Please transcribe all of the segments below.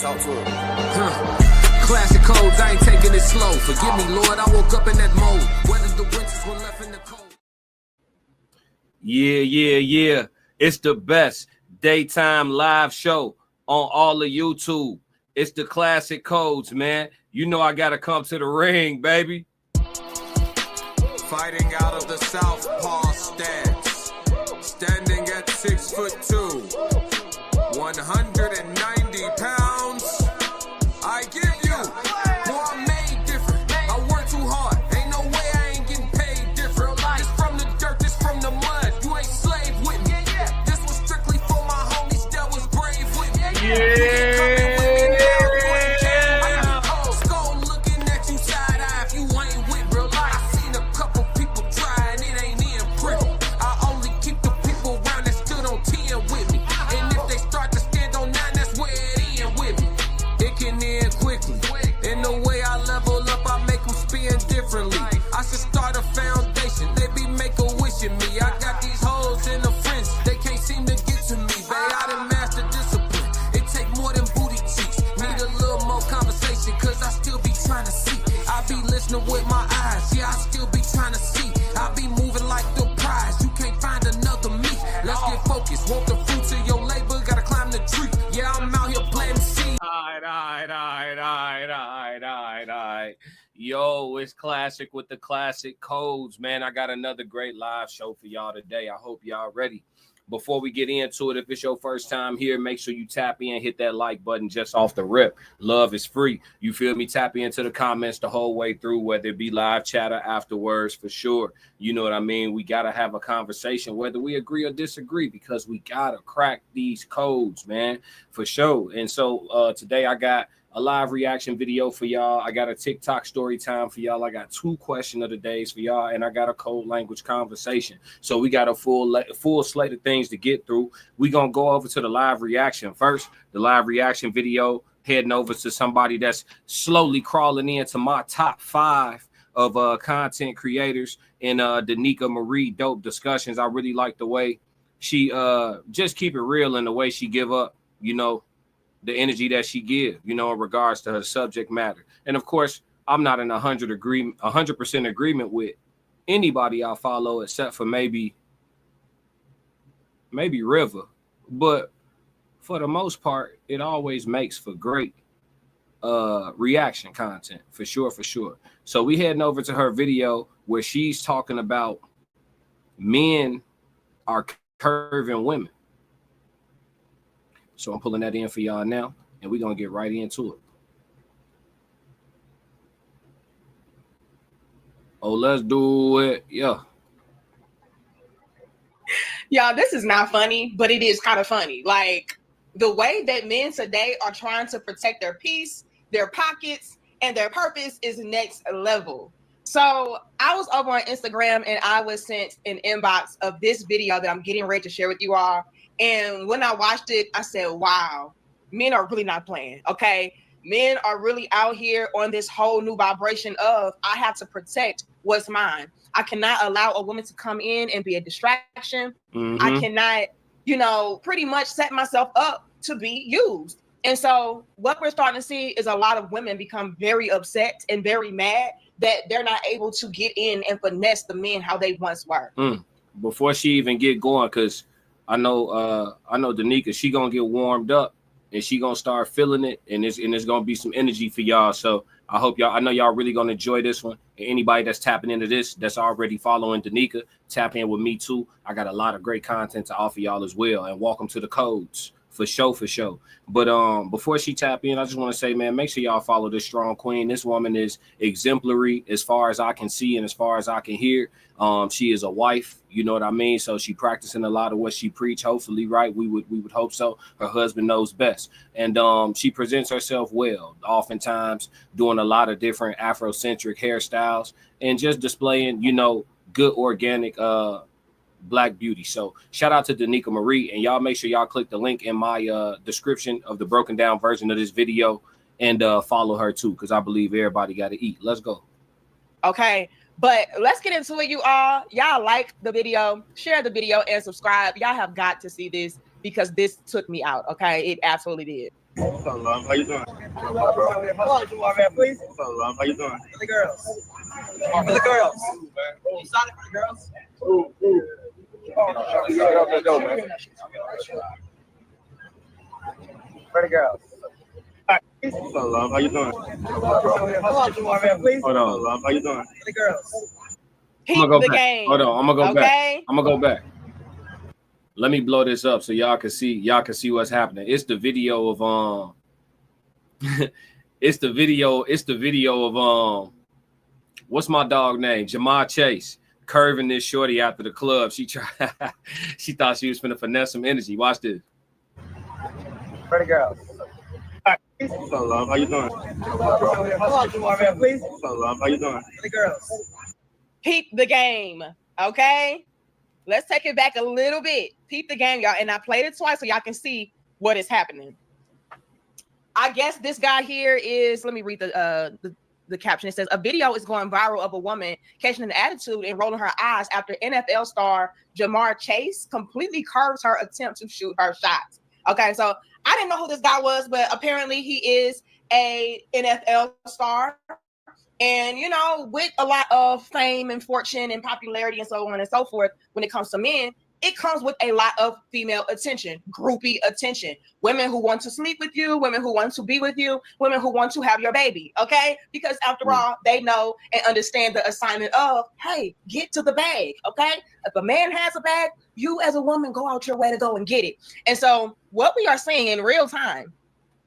Talk to him. Classic codes, I ain't taking it slow. Forgive me, Lord, I woke up in that mode. Whether the winters were left in the cold. Yeah. It's the best daytime live show on all of YouTube. It's the Classic Codes, man. You know I gotta come to the ring, baby. Fighting out of the southpaw stance, standing at 6'2", 190 pounds. I give you, boy, I'm made different. I work too hard. Ain't no way I ain't getting paid different. This from the dirt, this from the mud. You ain't slave with me. This was strictly for my homies that was brave with me. Yeah. I should start a foundation. They be make-a-wishing me. I got these hoes in the fringe. They can't seem to get to me, babe. I done mastered discipline. It take more than booty cheeks. Need a little more conversation, cause I still be trying to see. I be listening with my eyes. Yeah, I still be trying to see. I be moving like the prize. You can't find another me. Let's get focused. Want the fruits of your labor, gotta climb the tree. Yeah, I'm out here planting seeds. All right. Yo, it's Classic with the Classic Codes, man. I got another great live show for y'all today. I hope y'all ready. Before we get into it, if it's your first time here, make sure you tap in, hit that like button just off the rip. Love is free. You feel me? Tap into the comments the whole way through, whether it be live chatter afterwards, for sure. You know what I mean? We got to have a conversation, whether we agree or disagree, because we got to crack these codes, man, for sure. And so today I got a live reaction video for y'all. I got a TikTok story time for y'all. I got 2 question of the days for y'all, and I got a code language conversation. So we got a full slate of things to get through. We gonna go over to the live reaction first. The live reaction video, heading over to somebody that's slowly crawling into my top 5 of content creators in Danica Marie Dope Discussions. I really like the way she just keep it real in the way she give up, you know, the energy that she give, you know, in regards to her subject matter. And of course, I'm not in 100% agreement with anybody I follow, except for maybe River. But for the most part, it always makes for great reaction content, for sure. So we heading over to her video where she's talking about men are curving women. So I'm pulling that in for y'all now, and we're going to get right into it. Oh, let's do it. Yeah. Y'all, this is not funny, but it is kind of funny. Like, the way that men today are trying to protect their peace, their pockets, and their purpose is next level. So I was over on Instagram, and I was sent an inbox of this video that I'm getting ready to share with you all. And when I watched it, I said, wow, men are really not playing, okay? Men are really out here on this whole new vibration of, I have to protect what's mine. I cannot allow a woman to come in and be a distraction. Mm-hmm. I cannot, you know, pretty much set myself up to be used. And so what we're starting to see is a lot of women become very upset and very mad that they're not able to get in and finesse the men how they once were. Before she even get going, because I know Danica, she gonna get warmed up and she gonna start feeling it, and it's gonna be some energy for y'all. So I hope y'all, I know y'all really gonna enjoy this one. And anybody that's tapping into this, that's already following Danica, tap in with me too. I got a lot of great content to offer y'all as well. And welcome to the codes. For sure. But before she tap in, I just want to say, man, make sure y'all follow this strong queen. This woman is exemplary as far as I can see and as far as I can hear. She is a wife, you know what I mean? So she practicing a lot of what she preach, hopefully, right? We would hope so. Her husband knows best. And she presents herself well, oftentimes doing a lot of different Afrocentric hairstyles and just displaying, you know, good organic Black beauty. So shout out to Danica Marie, and y'all make sure y'all click the link in my description of the broken down version of this video and follow her too, because I believe everybody got to eat. Let's go. Okay, but let's get into it, you all. Y'all like the video, share the video, and subscribe. Y'all have got to see this because this took me out. Okay, it absolutely did. What's up, love? How you doing? Hold on, Dysmorphia, please. What's up, love? How you doing? For the girls. For the girls. You signed it for the girls? For the girls. What's up, love? How you doing? Hold on, Dysmorphia, please. Hold on. What's up, love? How you doing? For the girls. I'm gonna go the back. game. Hold on, I'm gonna go back. Okay. I'm gonna go back. Let me blow this up so y'all can see what's happening. It's the video of it's the video of what's my dog name? Jamar Chase curving this shorty after the club. She thought she was finna finesse some energy. Watch this. For the girls. What's up, love? How you doing? Hold on, Dysmorphia, please. What's up, love? How you doing? For the girls. Peep the game. Okay. Let's take it back a little bit. Peep the game, y'all. And I played it twice so y'all can see what is happening. I guess this guy here is, let me read the caption. It says, a video is going viral of a woman catching an attitude and rolling her eyes after NFL star Jamar Chase completely curves her attempt to shoot her shots. Okay, so I didn't know who this guy was, but apparently he is a NFL star. And, you know, with a lot of fame and fortune and popularity and so on and so forth, when it comes to men, it comes with a lot of female attention, groupie attention, women who want to sleep with you, women who want to be with you, women who want to have your baby, okay? Because after all, they know and understand the assignment of, hey, get to the bag, okay? If a man has a bag, you as a woman go out your way to go and get it. And so what we are seeing in real time,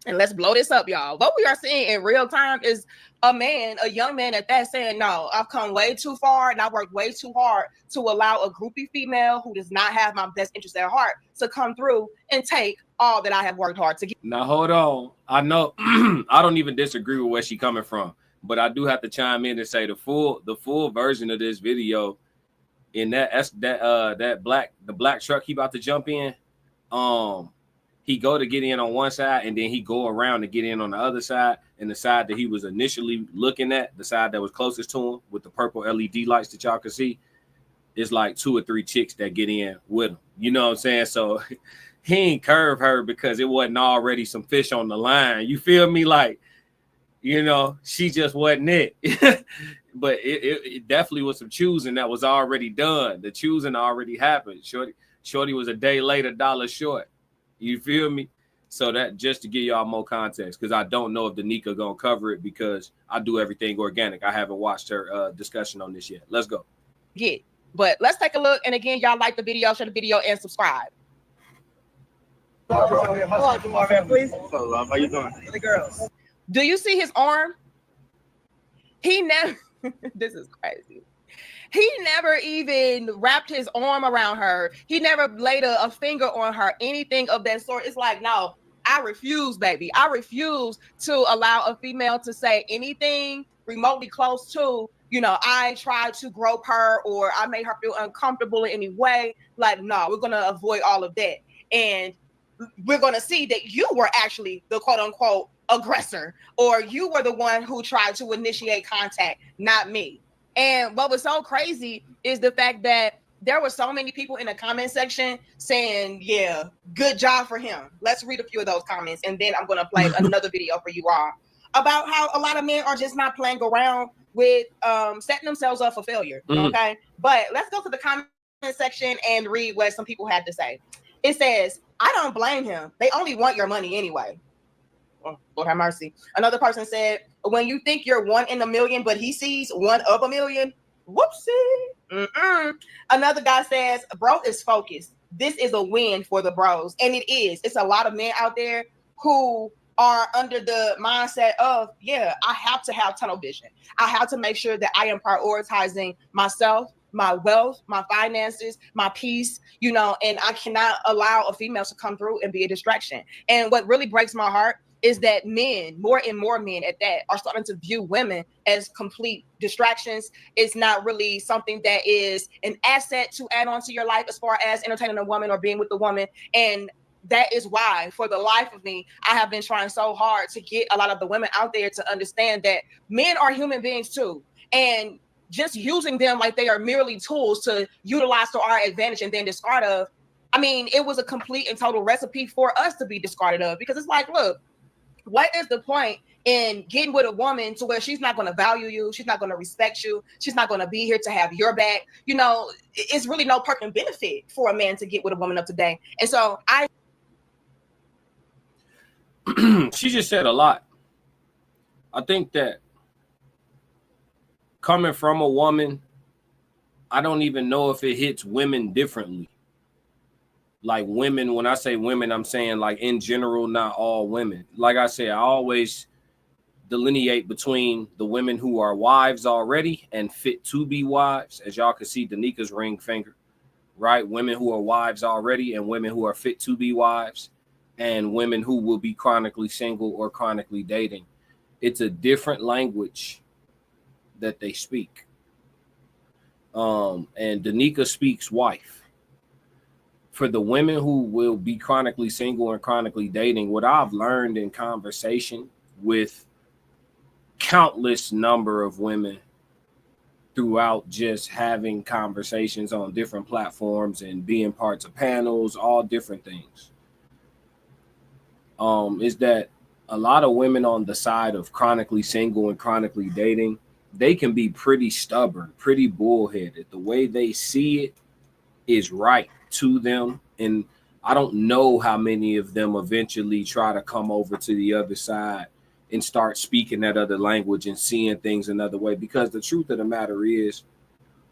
and let's blow this up, y'all. What we are seeing in real time is a young man at that saying, no, I've come way too far and I worked way too hard to allow a groupie female who does not have my best interest at heart to come through and take all that I have worked hard to get. Now, hold on. I know I don't even disagree with where she's coming from, but I do have to chime in and say the full version of this video in the black truck he about to jump in. He go to get in on one side and then he go around to get in on the other side. And the side that he was initially looking at, the side that was closest to him with the purple LED lights that y'all can see, is like 2 or 3 chicks that get in with him. You know what I'm saying? So he ain't curve her because it wasn't already some fish on the line. You feel me? Like, you know, she just wasn't it. But it definitely was some choosing that was already done. The choosing already happened. Shorty was a day late, $1 short. You feel me? So that just to give y'all more context, because I don't know if Danica gonna cover it because I do everything organic. I haven't watched her discussion on this yet. Let's go. Yeah, but let's take a look. And again, y'all like the video, share the video, and subscribe. Hold on, Dysmorphia, please. What's up, love? How you doing? For the girls. Do you see his arm? He never. This is crazy. He never even wrapped his arm around her. He never laid a finger on her, anything of that sort. It's like, no, I refuse, baby. I refuse to allow a female to say anything remotely close to, you know, I tried to grope her or I made her feel uncomfortable in any way. Like, no, we're going to avoid all of that. And we're going to see that you were actually the quote unquote aggressor, or you were the one who tried to initiate contact, not me. And what was so crazy is the fact that there were so many people in the comment section saying, yeah, good job for him. Let's read a few of those comments. And then I'm going to play another video for you all about how a lot of men are just not playing around with setting themselves up for failure. Okay. But let's go to the comment section and read what some people had to say. It says, I don't blame him. They only want your money anyway. Oh, Lord have mercy. Another person said, when you think you're 1 in a million, but he sees 1 of a million, whoopsie. Another guy says, bro is focused. This is a win for the bros. And it is. It's a lot of men out there who are under the mindset of, yeah, I have to have tunnel vision. I have to make sure that I am prioritizing myself, my wealth, my finances, my peace, you know, and I cannot allow a female to come through and be a distraction. And what really breaks my heart is that men, more and more men at that, are starting to view women as complete distractions. It's not really something that is an asset to add on to your life as far as entertaining a woman or being with a woman. And that is why, for the life of me, I have been trying so hard to get a lot of the women out there to understand that men are human beings too. And just using them like they are merely tools to utilize to our advantage and then discard of, I mean, it was a complete and total recipe for us to be discarded of, because it's like, look, What is the point in getting with a woman to where she's not going to value you, she's not going to respect you, she's not going to be here to have your back? You know, it's really no perk and benefit for a man to get with a woman of today. And so she just said a lot. I think that coming from a woman, I don't even know if it hits women differently. Like women, when I say women, I'm saying like in general, not all women. Like I said, I always delineate between the women who are wives already and fit to be wives. As y'all can see, Danika's ring finger, right? Women who are wives already and women who are fit to be wives, and women who will be chronically single or chronically dating. It's a different language that they speak. And Danika speaks wife. For the women who will be chronically single and chronically dating, what I've learned in conversation with countless number of women throughout just having conversations on different platforms and being parts of panels, all different things, is that a lot of women on the side of chronically single and chronically dating, they can be pretty stubborn, pretty bullheaded. The way they see it is right to them. And I don't know how many of them eventually try to come over to the other side and start speaking that other language and seeing things another way. Because the truth of the matter is,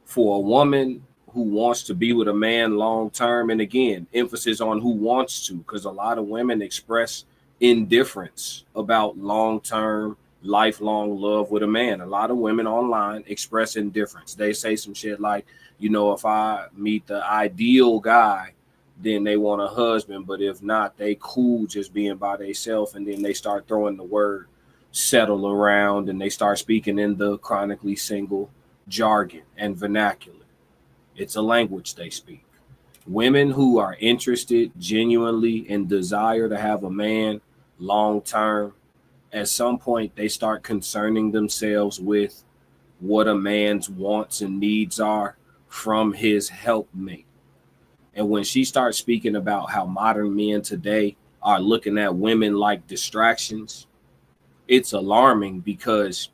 for a woman who wants to be with a man long term, and again, emphasis on who wants to, because a lot of women express indifference about long term, lifelong love with a man. A lot of women online express indifference. They say some shit like, you know, if I meet the ideal guy, then they want a husband, but if not, they cool just being by themselves. And then they start throwing the word settle around, and they start speaking in the chronically single jargon and vernacular. It's a language they speak. Women who are interested genuinely and desire to have a man long term, at some point they start concerning themselves with what a man's wants and needs are from his helpmate. And when she starts speaking about how modern men today are looking at women like distractions, it's alarming, because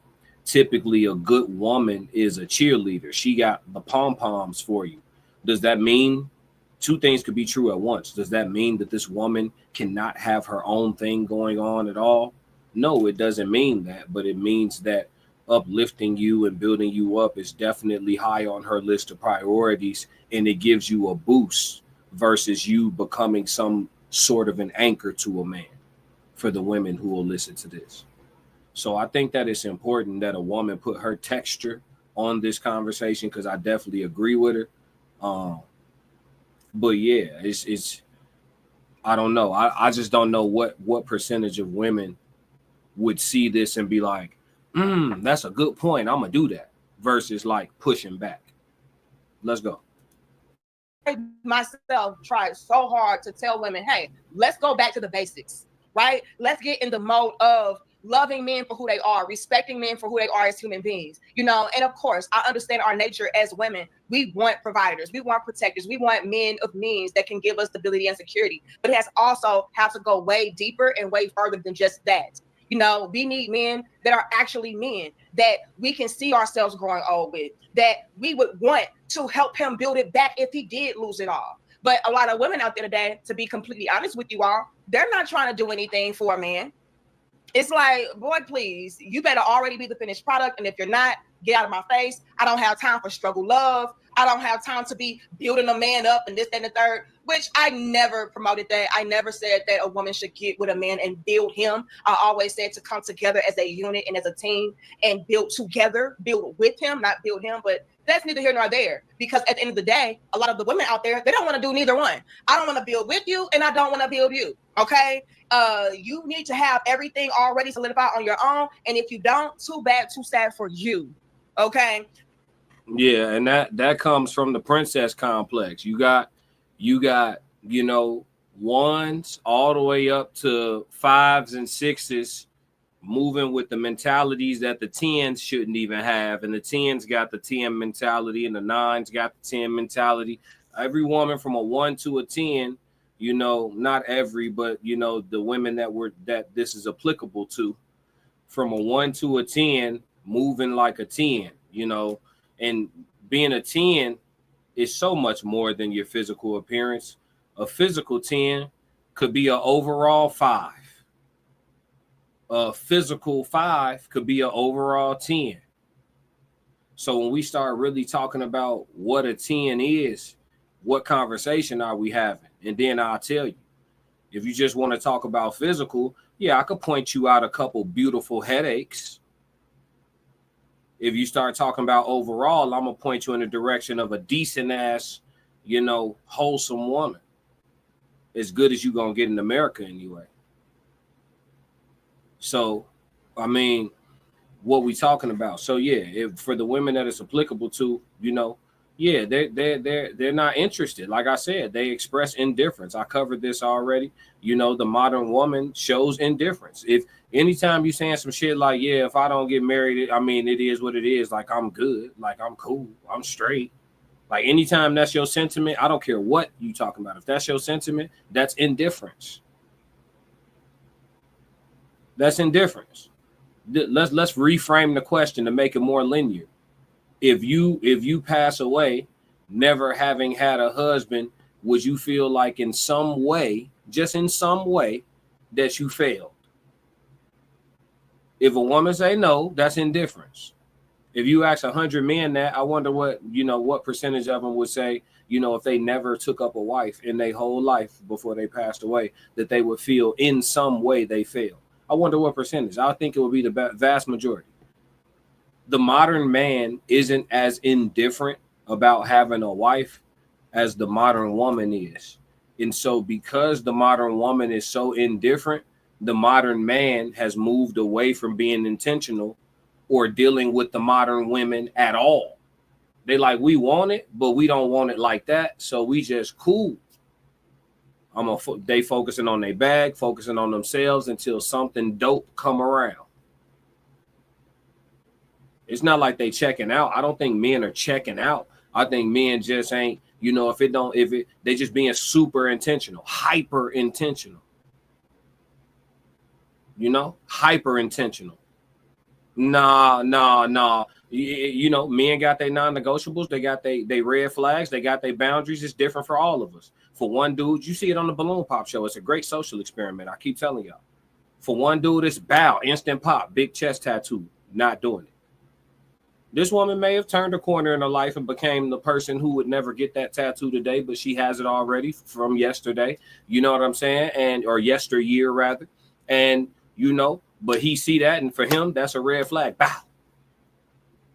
typically a good woman is a cheerleader. She got the pom-poms for you. Does that mean two things could be true at once? Does that mean that this woman cannot have her own thing going on at all? No, it doesn't mean that, but it means that uplifting you and building you up is definitely high on her list of priorities, and it gives you a boost versus you becoming some sort of an anchor to a man, for the women who will listen to this. So I think that it's important that a woman put her texture on this conversation, because I definitely agree with her. But yeah, it's I don't know. I just don't know what percentage of women would see this and be like, that's a good point, I'm gonna do that, versus like pushing back. Let's go. Myself tried so hard to tell women, hey, let's go back to the basics, right? Let's get in the mode of loving men for who they are, respecting men for who they are as human beings, you know. And of course, I understand our nature as women. We want providers, we want protectors, we want men of means that can give us stability and security. But it has also have to go way deeper and way further than just that. You know, we need men that are actually men that we can see ourselves growing old with, that we would want to help him build it back if he did lose it all. But a lot of women out there today, to be completely honest with you all, they're not trying to do anything for a man. It's like, boy, please, you better already be the finished product. And if you're not, get out of my face. I don't have time for struggle love. I don't have time to be building a man up and this, that, and the third, which I never promoted that. I never said that a woman should get with a man and build him. I always said to come together as a unit and as a team and build together, build with him, not build him. But that's neither here nor there, because at the end of the day, a lot of the women out there, they don't want to do neither one. I don't want to build with you, and I don't want to build you. Okay. You need to have everything already solidified on your own. And if you don't, too bad, too sad for you. Okay. Yeah, and that comes from the princess complex. You got, you know, ones all the way up to 5s and 6s, moving with the mentalities that the 10s shouldn't even have. And the 10s got the 10 mentality, and the 9s got the 10 mentality. Every woman from a 1 to a 10 you know, not every, but you know, the women that this is applicable to, from a 1 to a 10, moving like a 10, you know, and being a 10 is so much more than your physical appearance. A physical 10 could be an overall 5. A physical 5 could be an overall 10. So when we start really talking about what a 10 is, what conversation are we having? And then I'll tell you. If you just want to talk about physical, yeah, I could point you out a couple beautiful headaches. If you start talking about overall, I'm going to point you in the direction of a decent ass, you know, wholesome woman. As good as you're going to get in America anyway. So, I mean, what we talking about? So, yeah, if for the women that it's applicable to, you know, yeah, they're not interested. Like I said, they express indifference. I covered this already. You know, the modern woman shows indifference. If anytime you saying some shit like, yeah, if I don't get married, I mean, it is what it is. Like, I'm good. Like, I'm cool. I'm straight. Like, anytime that's your sentiment, I don't care what you talking about. If that's your sentiment, that's indifference. That's indifference. Let's reframe the question to make it more linear. If you pass away, never having had a husband, would you feel like in some way, just in some way, that you failed? If a woman say no, that's indifference. If you ask 100 men that, I wonder what percentage of them would say, you know, if they never took up a wife in their whole life before they passed away, that they would feel in some way they failed. I wonder what percentage. I think it would be the vast majority. The modern man isn't as indifferent about having a wife as the modern woman is. And so because the modern woman is so indifferent, the modern man has moved away from being intentional or dealing with the modern women at all. They like, we want it, but we don't want it like that. So we just cool. They focusing on their bag, focusing on themselves until something dope come around. It's not like they checking out. I don't think men are checking out. I think men just ain't, you know, they just being super intentional, hyper intentional. You know, hyper intentional. Nah. You know, men got their non-negotiables. They got they red flags. They got their boundaries. It's different for all of us. For one dude, you see it on the Balloon Pop show. It's a great social experiment. I keep telling y'all. For one dude, it's bow, instant pop, big chest tattoo. Not doing it. This woman may have turned a corner in her life and became the person who would never get that tattoo today, but she has it already from yesterday. You know what I'm saying? Or yesteryear rather. And you know, but he see that, and for him, that's a red flag. Bow.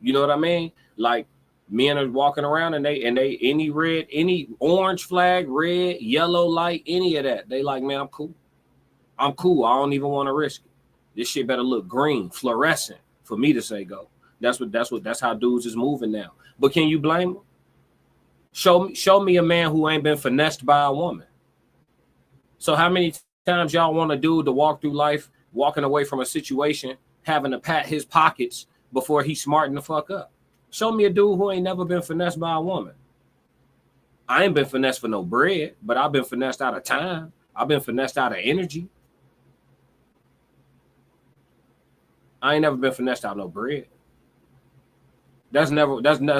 You know what I mean? Like men are walking around and they any red, any orange flag, red, yellow light, any of that. They like, man, I'm cool. I don't even want to risk it. This shit better look green, fluorescent for me to say go. That's how dudes is moving now. But can you blame them? Show me a man who ain't been finessed by a woman. So how many times y'all want a dude to walk through life, walking away from a situation, having to pat his pockets before he smarten the fuck up? Show me a dude who ain't never been finessed by a woman. I ain't been finessed for no bread, but I've been finessed out of time. I've been finessed out of energy. I ain't never been finessed out of no bread. That's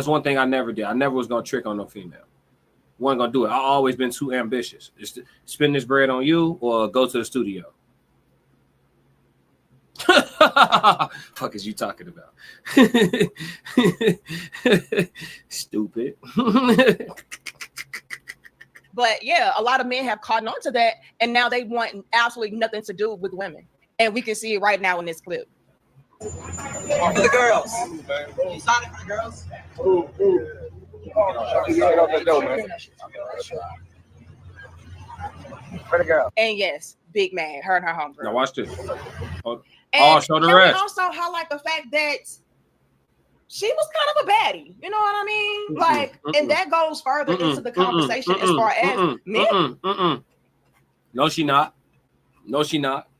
one thing I never did. I never was gonna trick on no female. Wasn't gonna do it. I always been too ambitious. It's to spend this bread on you or go to the studio. Fuck is you talking about? Stupid. But yeah, a lot of men have caught on to that, and now they want absolutely nothing to do with women. And we can see it right now in this clip. For the girls. You signed it for the girls? For the girls. And yes, big man, her and her homegirl. Now watch this. And show the rest. Also highlight the fact that she was kind of a baddie. You know what I mean? Like, and that goes further into the conversation as far as men. No, she not.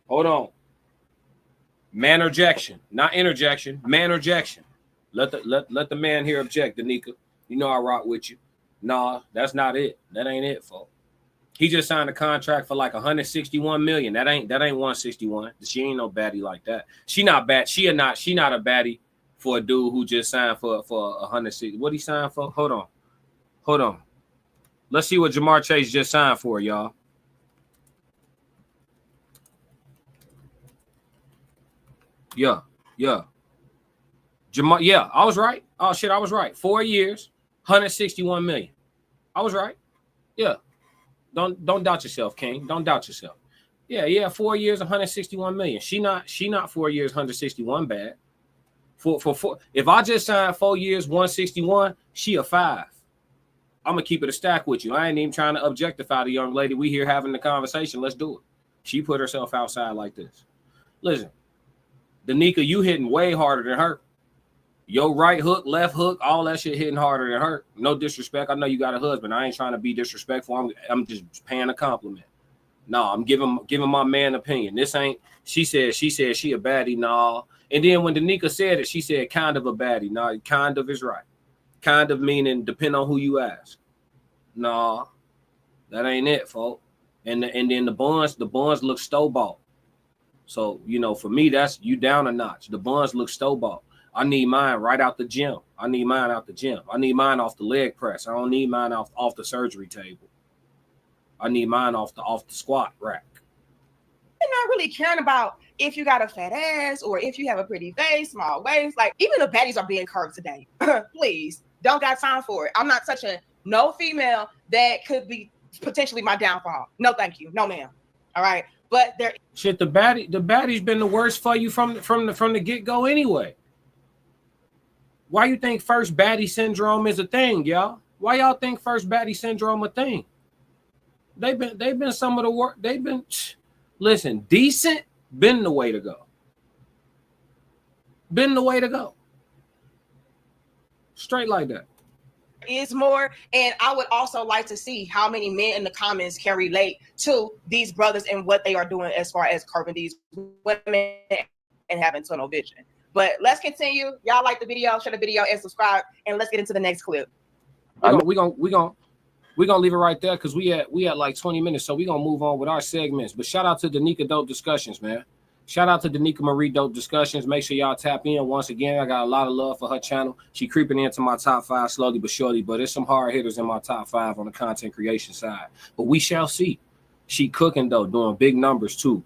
Hold on. Manorjection, not interjection. Manorjection. Let the man here object, Danica. You know I rock with you. Nah, that's not it. That ain't it, folks. He just signed a contract for like 161 million. That ain't 161. She ain't no baddie like that. She not bad. She not a baddie for a dude who just signed for 160. What he signed for? Hold on. Let's see what Jamar Chase just signed for, y'all. Yeah. Jamar, yeah, I was right. Oh shit, I was right. 4 years, 161 million. I was right. Yeah. Don't doubt yourself, King. Don't doubt yourself. Yeah. 4 years, 161 million. She not 4 years, 161 bad. For if I just signed 4 years, 161, she a 5. I'm gonna keep it a stack with you. I ain't even trying to objectify the young lady. We here having the conversation. Let's do it. She put herself outside like this. Listen, Danica, you hitting way harder than her. Your right hook, left hook, all that shit hitting harder than her. No disrespect. I know you got a husband. I ain't trying to be disrespectful. I'm just paying a compliment. No, I'm giving my man opinion. This ain't. She said she a baddie. No, and then when Danica said it, she said kind of a baddie. No, kind of is right. Kind of meaning depend on who you ask. No, that ain't it, folks. And then the buns look store-bought. So for me, that's you down a notch. The buns look store-bought. I need mine right out the gym. I need mine out the gym. I need mine off the leg press. I don't need mine off the surgery table. I need mine off the squat rack. You're not really caring about if you got a fat ass or if you have a pretty face, small waist. Like even the baddies are being curved today. Please don't got time for it. I'm not touching no female that could be potentially my downfall. No, thank you. No, ma'am. All right. But there shit, the baddie's been the worst for you from the get-go anyway. Why you think first baddie syndrome is a thing, y'all? Why y'all think first baddie syndrome a thing? They've been some of the work. They've been decent, been the way to go. Been the way to go. Straight like that. Is more, and I would also like to see how many men in the comments can relate to these brothers and what they are doing as far as curving these women and having tunnel vision. But let's continue. Y'all like the video, share the video and subscribe, and let's get into the next clip. We're gonna leave it right there because we at like 20 minutes, so we're gonna move on with our segments. But shout out to Danica Dope Discussions, man. Shout out to Danica Marie Dope Discussions. Make sure y'all tap in once again. I got a lot of love for her channel. She creeping into my top 5 slowly but surely, but there's some hard hitters in my top 5 on the content creation side. But we shall see. She cooking though, doing big numbers too.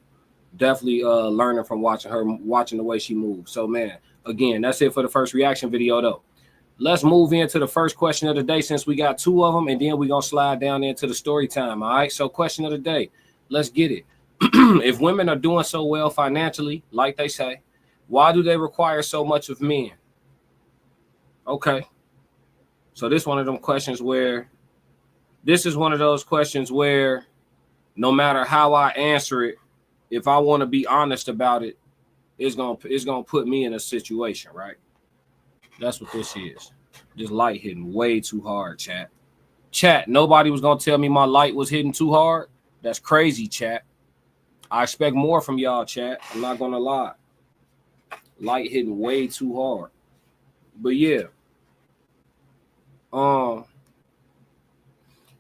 Definitely learning from watching her, watching the way she moves. So man, again, that's it for the first reaction video though. Let's move into the first question of the day since we got 2 of them, and then we're gonna slide down into the story time. All right. So question of the day. Let's get it. If women are doing so well financially, like they say, why do they require so much of men? Okay. So this is one of those questions where no matter how I answer it, if I want to be honest about it, it's gonna put me in a situation, right? That's what this is. This light hitting way too hard, chat. Chat, nobody was gonna tell me my light was hitting too hard. That's crazy, chat. I expect more from y'all, chat. I'm not gonna lie. Light hitting way too hard. But yeah. All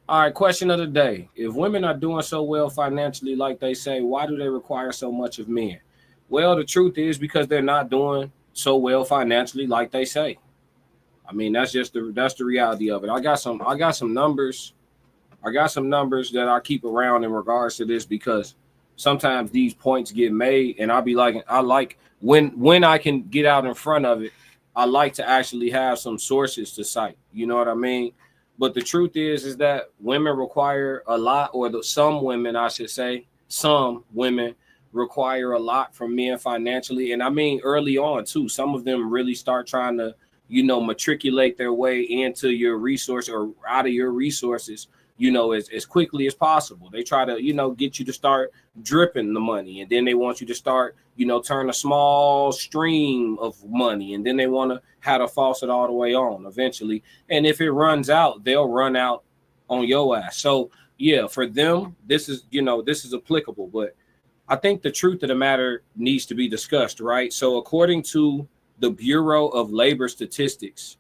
right, question of the day. If women are doing so well financially, like they say, why do they require so much of men? Well, the truth is because they're not doing so well financially, like they say. I mean, that's the reality of it. I got some numbers. I got some numbers that I keep around in regards to this because sometimes these points get made, and I'll be like, I like when I can get out in front of it, I like to actually have some sources to cite. You know what I mean? But the truth is that women require a lot, or some women, I should say, some women require a lot from men financially. And I mean, early on too, some of them really start trying to, matriculate their way into your resource or out of your resources, as quickly as possible. They try to, get you to start dripping the money. And then they want you to start, turn a small stream of money. And then they want to have the faucet all the way on eventually. And if it runs out, they'll run out on your ass. So yeah, for them, this is applicable. But I think the truth of the matter needs to be discussed, right? So according to the Bureau of Labor Statistics,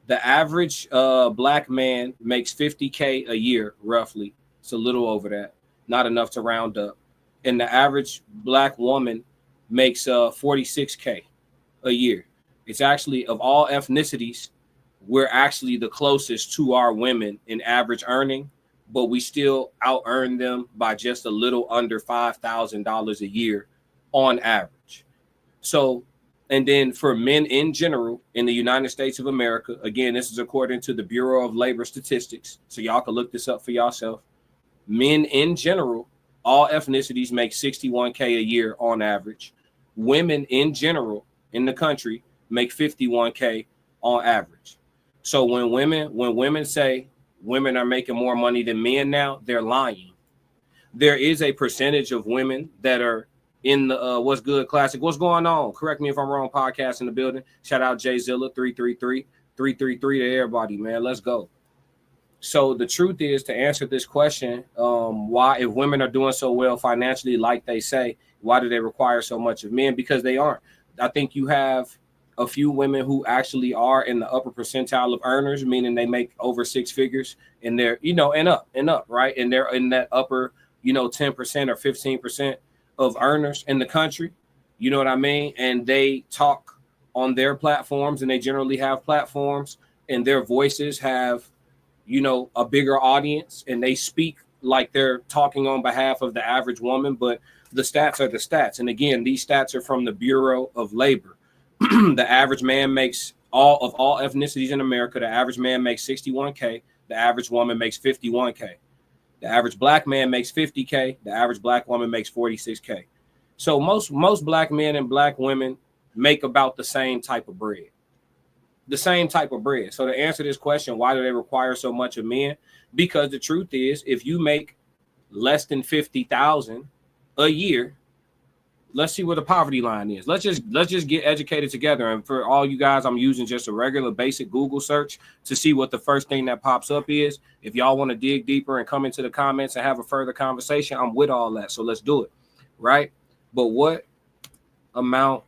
the average black man makes $50K a year, roughly, It's a little over that, not enough to round up. And the average black woman makes 46K a year. It's actually, of all ethnicities, we're actually the closest to our women in average earning, but we still out earn them by just a little under $5,000 a year on average. So, and then for men in general in the United States of America, again, this is according to the Bureau of Labor Statistics, so y'all can look this up for yourself. Men in general, all ethnicities make 61K a year on average. Women in general in the country make 51K on average. So when women say women are making more money than men now, they're lying. There is a percentage of women that are in the What's Good Classic. What's going on? Correct me if I'm wrong. Podcast in the building. Shout out Jay Zilla 333 to everybody, man. Let's go. So the truth is, to answer this question, why, if women are doing so well financially, like they say, why do they require so much of men? Because they aren't. I think you have a few women who actually are in the upper percentile of earners, meaning they make over six figures, and they're, and up, right? And they're in that upper, 10% or 15% of earners in the country. You know what I mean? And they talk on their platforms, and they generally have platforms, and their voices have, a bigger audience, and they speak like they're talking on behalf of the average woman, but the stats are the stats. And again, these stats are from the Bureau of Labor. The average man makes, all ethnicities in America, the average man makes 61K, the average woman makes 51K. The average black man makes 50K, the average black woman makes 46K. So most black men and black women make about the same type of bread. So to answer this question, why do they require so much of men? Because the truth is, if you make less than 50,000 a year, let's see where the poverty line is. Let's just get educated together. And for all you guys, I'm using just a regular basic Google search to see what the first thing that pops up is. If y'all want to dig deeper and come into the comments and have a further conversation, I'm with all that. So let's do it, right? But what amount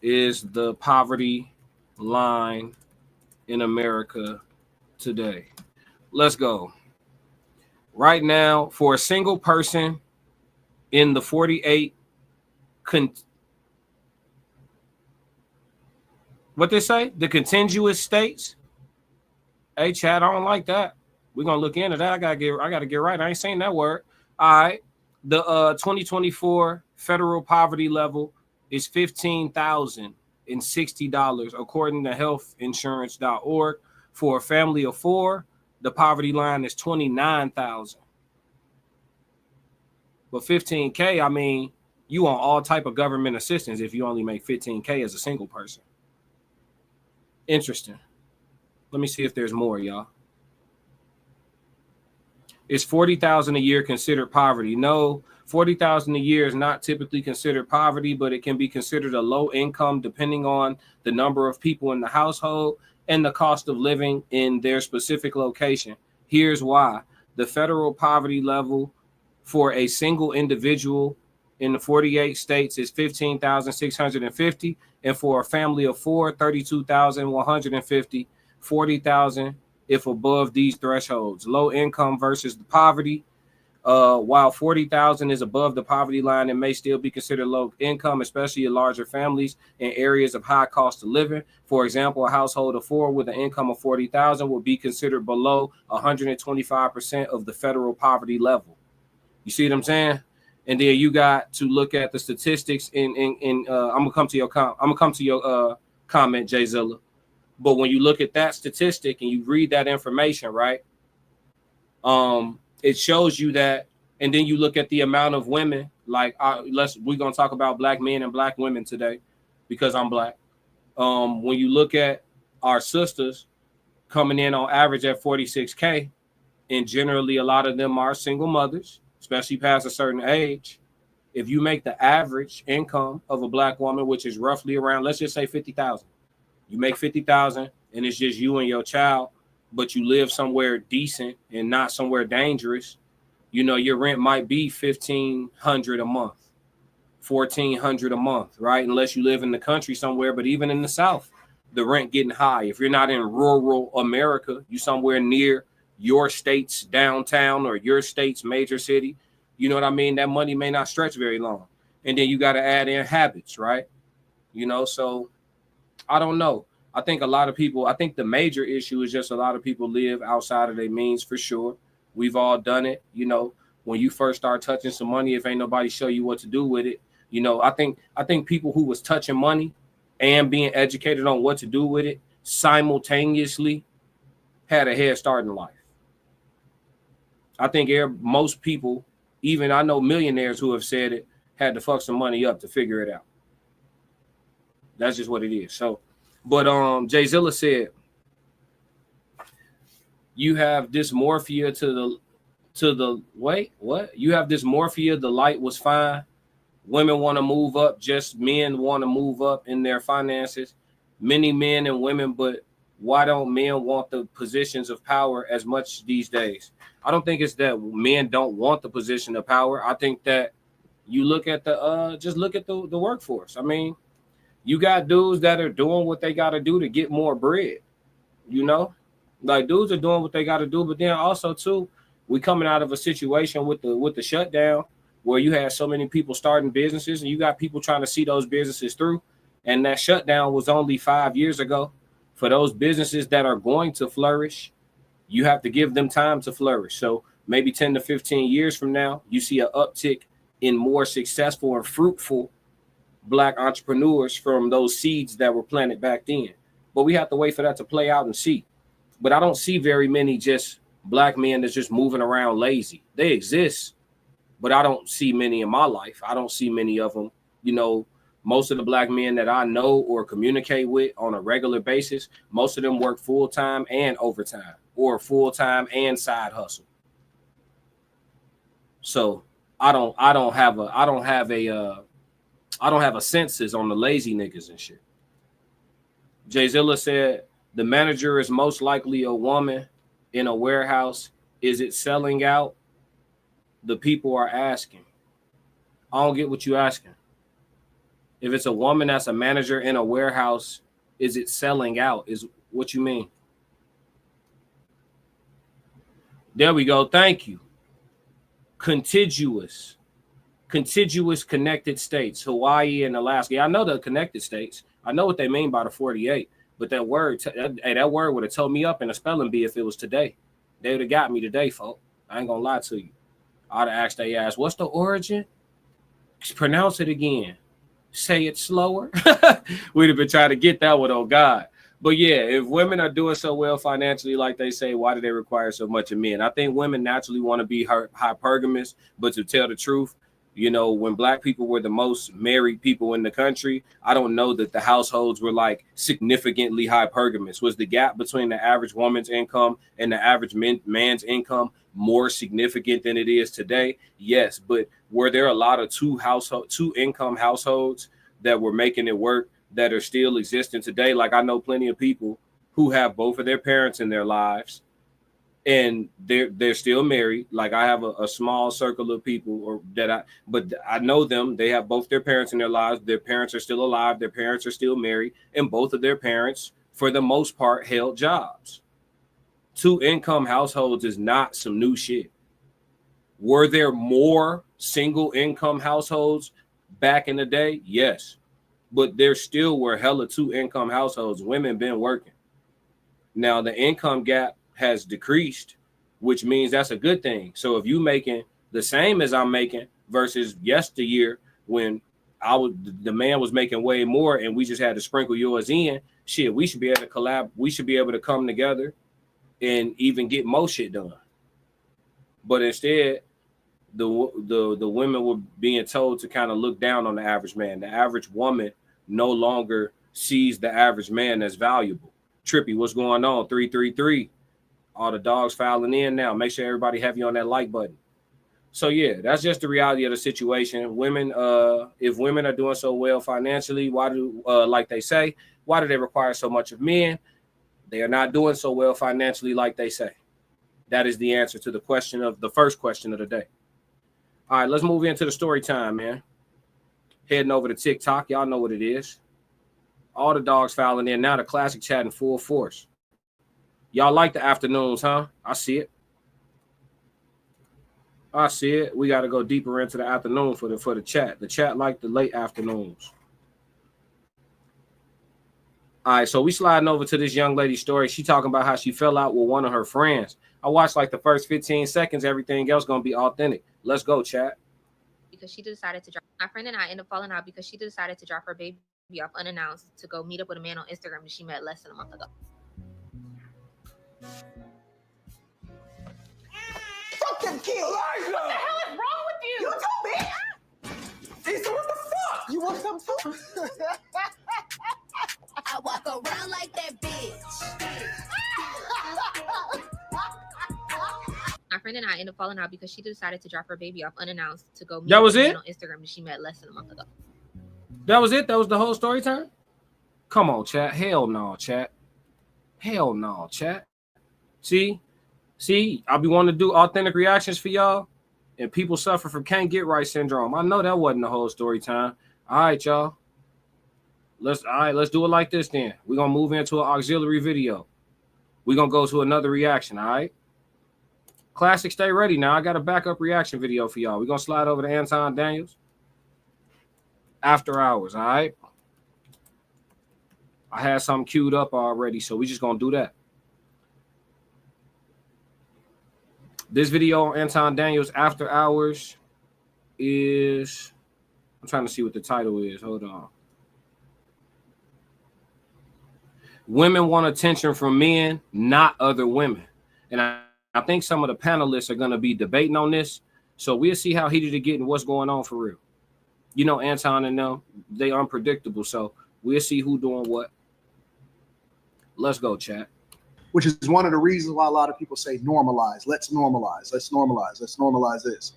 is the poverty line in America today? Let's go. Right now, for a single person in the 48 what they say? The contiguous states. Hey, Chad, I don't like that. We're gonna look into that. I gotta get right. I ain't saying that word. All right. The 2024 federal poverty level is $15,060 according to healthinsurance.org. For a family of four, the poverty line is $29,000. But 15K, I mean, you on all type of government assistance if you only make 15K as a single person. Interesting. Let me see if there's more, y'all. Is 40,000 a year considered poverty? No, 40,000 a year is not typically considered poverty, but it can be considered a low income depending on the number of people in the household and the cost of living in their specific location. Here's why. The federal poverty level for a single individual in the 48 states is $15,650, and for a family of four, $32,150, $40,000 if above these thresholds. Low income versus the poverty. While 40,000 is above the poverty line, it may still be considered low income, especially in larger families in areas of high cost of living. For example, a household of four with an income of 40,000 will be considered below 125% of the federal poverty level. You see what I'm saying? And then you got to look at the statistics. I'm gonna come to your comment, Jay Zilla. But when you look at that statistic and you read that information, right? It shows you that, and then you look at the amount of women. Like, we're gonna talk about black men and black women today, because I'm black. When you look at our sisters coming in on average at 46K, and generally a lot of them are single mothers, especially past a certain age. If you make the average income of a black woman, which is roughly around, let's just say 50,000, you make 50,000 and it's just you and your child, but you live somewhere decent and not somewhere dangerous, your rent might be $1,500 a month, $1,400 a month, right? Unless you live in the country somewhere, but even in the South, the rent getting high. If you're not in rural America, you somewhere near your state's downtown or your state's major city. You know what I mean? That money may not stretch very long. And then you got to add in habits, right? You know, so I don't know. I think a lot of people, I think the major issue is just a lot of people live outside of their means for sure. We've all done it. You know, when you first start touching some money, if ain't nobody show you what to do with it, you know, I think people who was touching money and being educated on what to do with it simultaneously had a head start in life. I think most people, even I know millionaires who have said it, had to fuck some money up to figure it out. That's just what it is. So, but Jay Zilla said, you have dysmorphia to the wait, what? You have dysmorphia, the light was fine. Women want to move up, just men want to move up in their finances. Many men and women, but why don't men want the positions of power as much these days? I don't think it's that men don't want the position of power. I think that you look at just look at the workforce. I mean, you got dudes that are doing what they got to do to get more bread, you know, like dudes are doing what they got to do. But then also too, we coming out of a situation with the shutdown where you had so many people starting businesses and you got people trying to see those businesses through. And that shutdown was only 5 years ago. For those businesses that are going to flourish, you have to give them time to flourish. So maybe 10 to 15 years from now, you see an uptick in more successful and fruitful Black entrepreneurs from those seeds that were planted back then. But we have to wait for that to play out and see. But I don't see very many just Black men that's just moving around lazy. They exist, but I don't see many in my life. I don't see many of them. You know, most of the Black men that I know or communicate with on a regular basis, most of them work full-time and overtime, or full-time and side hustle. So I don't have a census on the lazy niggas and shit. Jay Zilla said the manager is most likely a woman in a warehouse. Is it selling out? The people are asking. I don't get what you're asking. If it's a woman that's a manager in a warehouse, is it selling out? Is what you mean? There we go. Thank you. Contiguous connected states, Hawaii and Alaska. Yeah, I know the connected states. I know what they mean by the 48, but that word would have told me up in a spelling bee if it was today. They would have got me today, folk. I ain't gonna lie to you. I'd have asked they ass, what's the origin? Pronounce it again. Say it slower. We'd have been trying to get that one, oh God. But yeah, if women are doing so well financially, like they say, why do they require so much of men? I think women naturally want to be hypergamous, but to tell the truth, you know, when Black people were the most married people in the country, I don't know that the households were like significantly hypergamous. Was the gap between the average woman's income and the average man's income more significant than it is today? Yes, but were there a lot of two income households that were making it work that are still existing today? Like I know plenty of people who have both of their parents in their lives and they're still married. Like I have a small circle of people but I know them. They have both their parents in their lives. Their parents are still alive. Their parents are still married. And both of their parents, for the most part, held jobs. Two income households is not some new shit. Were there more single income households back in the day? Yes. But there still were hella two income households. Women been working. Now the income gap has decreased, which means that's a good thing. So if you making the same as I'm making versus yesteryear when the man was making way more and we just had to sprinkle yours in, shit, we should be able to collab. We should be able to come together and even get more shit done. But instead, the women were being told to kind of look down on the average man. The average woman no longer sees the average man as valuable. Trippy, what's going on? 333. All the dogs filing in now. Make sure everybody have you on that like button. So yeah, that's just the reality of the situation. Women, if women are doing so well financially, why do like they say, why do they require so much of men? They are not doing so well financially like they say. That is the answer to the first question of the day. All right, let's move into the story time, man. Heading over to TikTok. Y'all know what it is. All the dogs filing in now. The classic chat in full force. Y'all like the afternoons, huh? I see it. I see it. We got to go deeper into the afternoon for the chat. The chat like the late afternoons. All right, so we sliding over to this young lady's story. She talking about how she fell out with one of her friends. I watched like the first 15 seconds. Everything else gonna be authentic. Let's go, chat. Because she decided to drop. My friend and I ended up falling out because she decided to drop her baby off unannounced to go meet up with a man on Instagram that she met less than a month ago. Fuck them kids! Elijah! What the hell is wrong with you? You too, bitch! Issa, what the fuck? You want some too? I walk around like that bitch. My friend and I ended up falling out because she decided to drop her baby off unannounced to go meet That up was with a it? man on Instagram that she met less than a month ago. That was it. That was the whole story time. Come on, chat. Hell no, chat. Hell no, chat. See, I be wanting to do authentic reactions for y'all, and people suffer from can't get right syndrome. I know that wasn't the whole story time. All right, y'all. Let's do it like this then. We're gonna move into an auxiliary video. We're gonna go to another reaction, all right? Classic, stay ready now. I got a backup reaction video for y'all. We're gonna slide over to Anton Daniels. After hours, all right? I had something queued up already, so we just gonna do that. This video on Anton Daniels After Hours is, I'm trying to see what the title is. Hold on. Women want attention from men, not other women. And I think some of the panelists are going to be debating on this. So we'll see how heated it get and what's going on for real. You know, Anton and them, they unpredictable. So we'll see who doing what. Let's go, chat. Which is one of the reasons why a lot of people say normalize. Let's normalize. Let's normalize. Let's normalize this.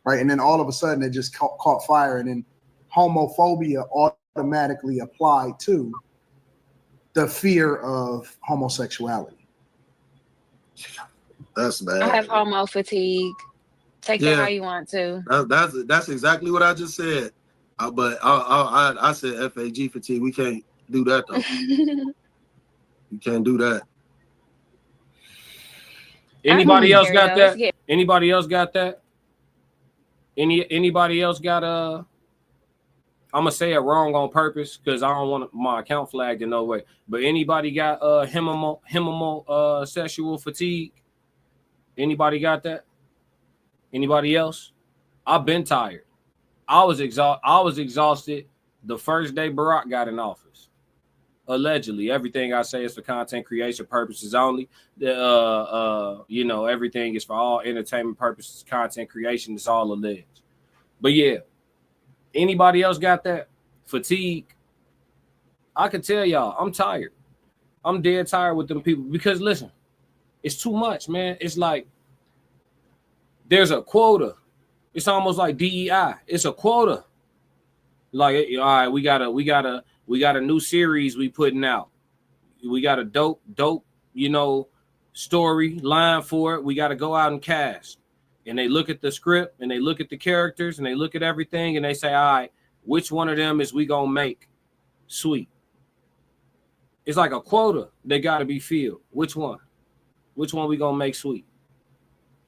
Right. And then all of a sudden it just caught fire. And then homophobia automatically applied to the fear of homosexuality. That's bad. I have homo fatigue. Take it how you want to. That's exactly what I just said. But I said FAG fatigue. We can't do that though. You can't do that. Anybody else got that? Anybody else got that? Anybody else got I'm gonna say it wrong on purpose because I don't want my account flagged in no way. But anybody got hemimo sexual fatigue? Anybody got that? Anybody else? I've been tired. I was exhausted the first day Barack got in office. Allegedly, everything I say is for content creation purposes only. You know, everything is for all entertainment purposes, content creation. It's all alleged. But yeah. Anybody else got that? Fatigue? I can tell y'all, I'm tired. I'm dead tired with them people because listen, it's too much, man. It's like there's a quota. It's almost like DEI. It's a quota. Like, all right, we got a new series we putting out. We got a dope, you know, story line for it. We got to go out and cast. And they look at the script and they look at the characters and they look at everything and they say, all right, which one of them is we going to make sweet? It's like a quota. They got to be filled. Which one? Which one we going to make sweet?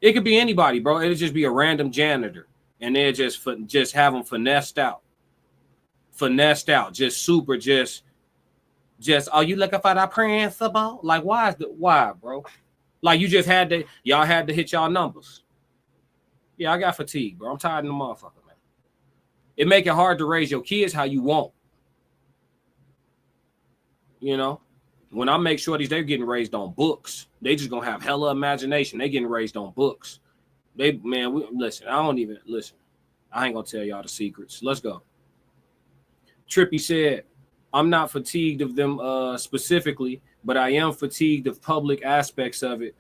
It could be anybody, bro. It'll just be a random janitor and they'll just have them finessed out. Just super, just, are you looking for that principal? Like, why, bro? Like you just y'all had to hit y'all numbers. Yeah, I got fatigue, bro. I'm tired of the motherfucker, man. It make it hard to raise your kids how you want. You know, when I make sure they're getting raised on books, they just gonna have hella imagination. They getting raised on books. Listen. I ain't gonna tell y'all the secrets. Let's go. Trippy said, I'm not fatigued of them specifically, but I am fatigued of public aspects of it.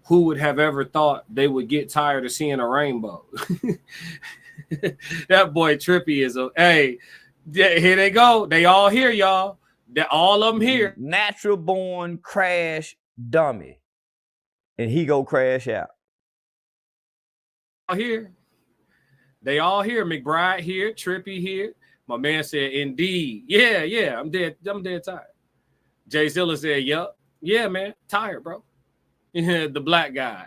Who would have ever thought they would get tired of seeing a rainbow? That boy Trippy is hey, here they go. They all here, y'all. All of them here. Natural born crash dummy. And he go crash out. Here. They all here. McBride here. Trippy here. My man said, indeed. Yeah. I'm dead tired. Jay Zilla said, yup. Yeah, man. Tired, bro. The black guy.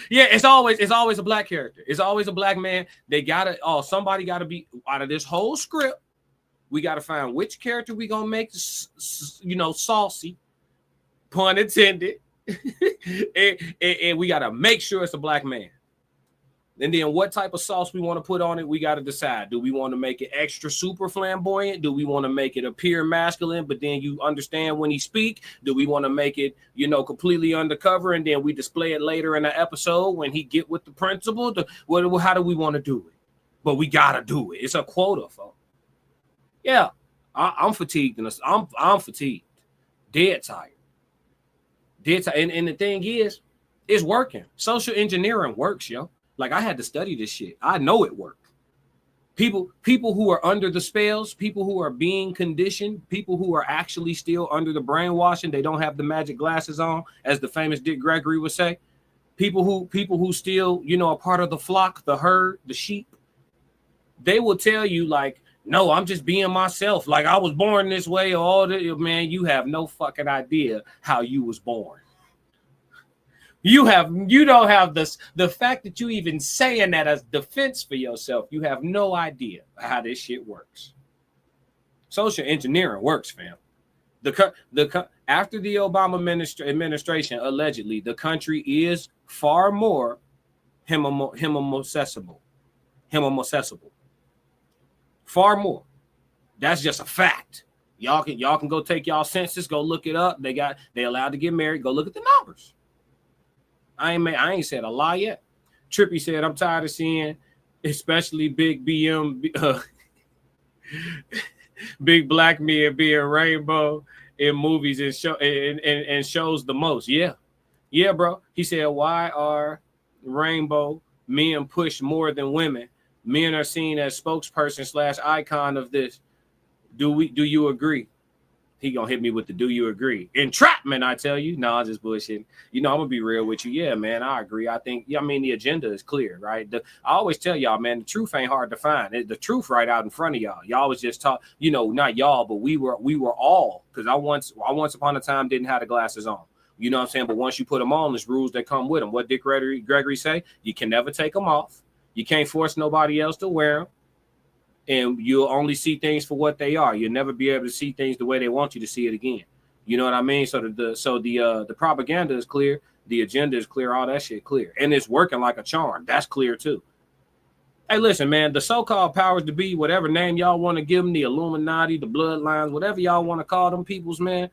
Yeah, it's always a black character. It's always a black man. They gotta somebody gotta be out of this whole script. We gotta find which character we gonna make saucy, pun intended. and we gotta make sure it's a black man. And then what type of sauce we want to put on it, we got to decide. Do we want to make it extra super flamboyant? Do we want to make it appear masculine, but then you understand when he speak? Do we want to make it, completely undercover, and then we display it later in the episode when he get with the principal? How do we want to do it? But we got to do it. It's a quota, folks. Yeah, I'm fatigued. I'm fatigued. Dead tired. And the thing is, it's working. Social engineering works, yo. Like, I had to study this shit. I know it worked. People who are under the spells, people who are being conditioned, people who are actually still under the brainwashing, they don't have the magic glasses on, as the famous Dick Gregory would say. People who still, are part of the flock, the herd, the sheep. They will tell you, like, no, I'm just being myself. Like, I was born this way. Man, you have no fucking idea how you was born. You don't have the fact that you even saying that as defense for yourself. You have no idea how this shit works. Social engineering works, fam. After the Obama administration, allegedly, the country is far more homosexual. Far more. That's just a fact. Y'all can go take y'all census, go look it up. They allowed to get married. Go look at the numbers. I ain't said a lie yet. Trippy said, I'm tired of seeing, especially big big black men being rainbow in movies and shows the most. Yeah, bro. He said, why are rainbow men pushed more than women? Men are seen as spokesperson / icon of this. Do you agree? He gonna hit me with the do you agree? Entrapment, I tell you. No, I'm just bullshitting. I'm gonna be real with you. Yeah, man, I agree. I think, the agenda is clear, right? I always tell y'all, man, the truth ain't hard to find. The truth right out in front of y'all. Y'all was just talk, not y'all, but we were all, because I once upon a time didn't have the glasses on. You know what I'm saying? But once you put them on, there's rules that come with them. What Dick Gregory say? You can never take them off. You can't force nobody else to wear them. And you'll only see things for what they are. You'll never be able to see things the way they want you to see it again. You know what I mean? So the propaganda is clear, the agenda is clear, all that shit clear, and it's working like a charm. That's clear too. Hey, listen, man, the so-called powers to be, whatever name y'all want to give them, the Illuminati, the bloodlines, whatever y'all want to call them peoples, man.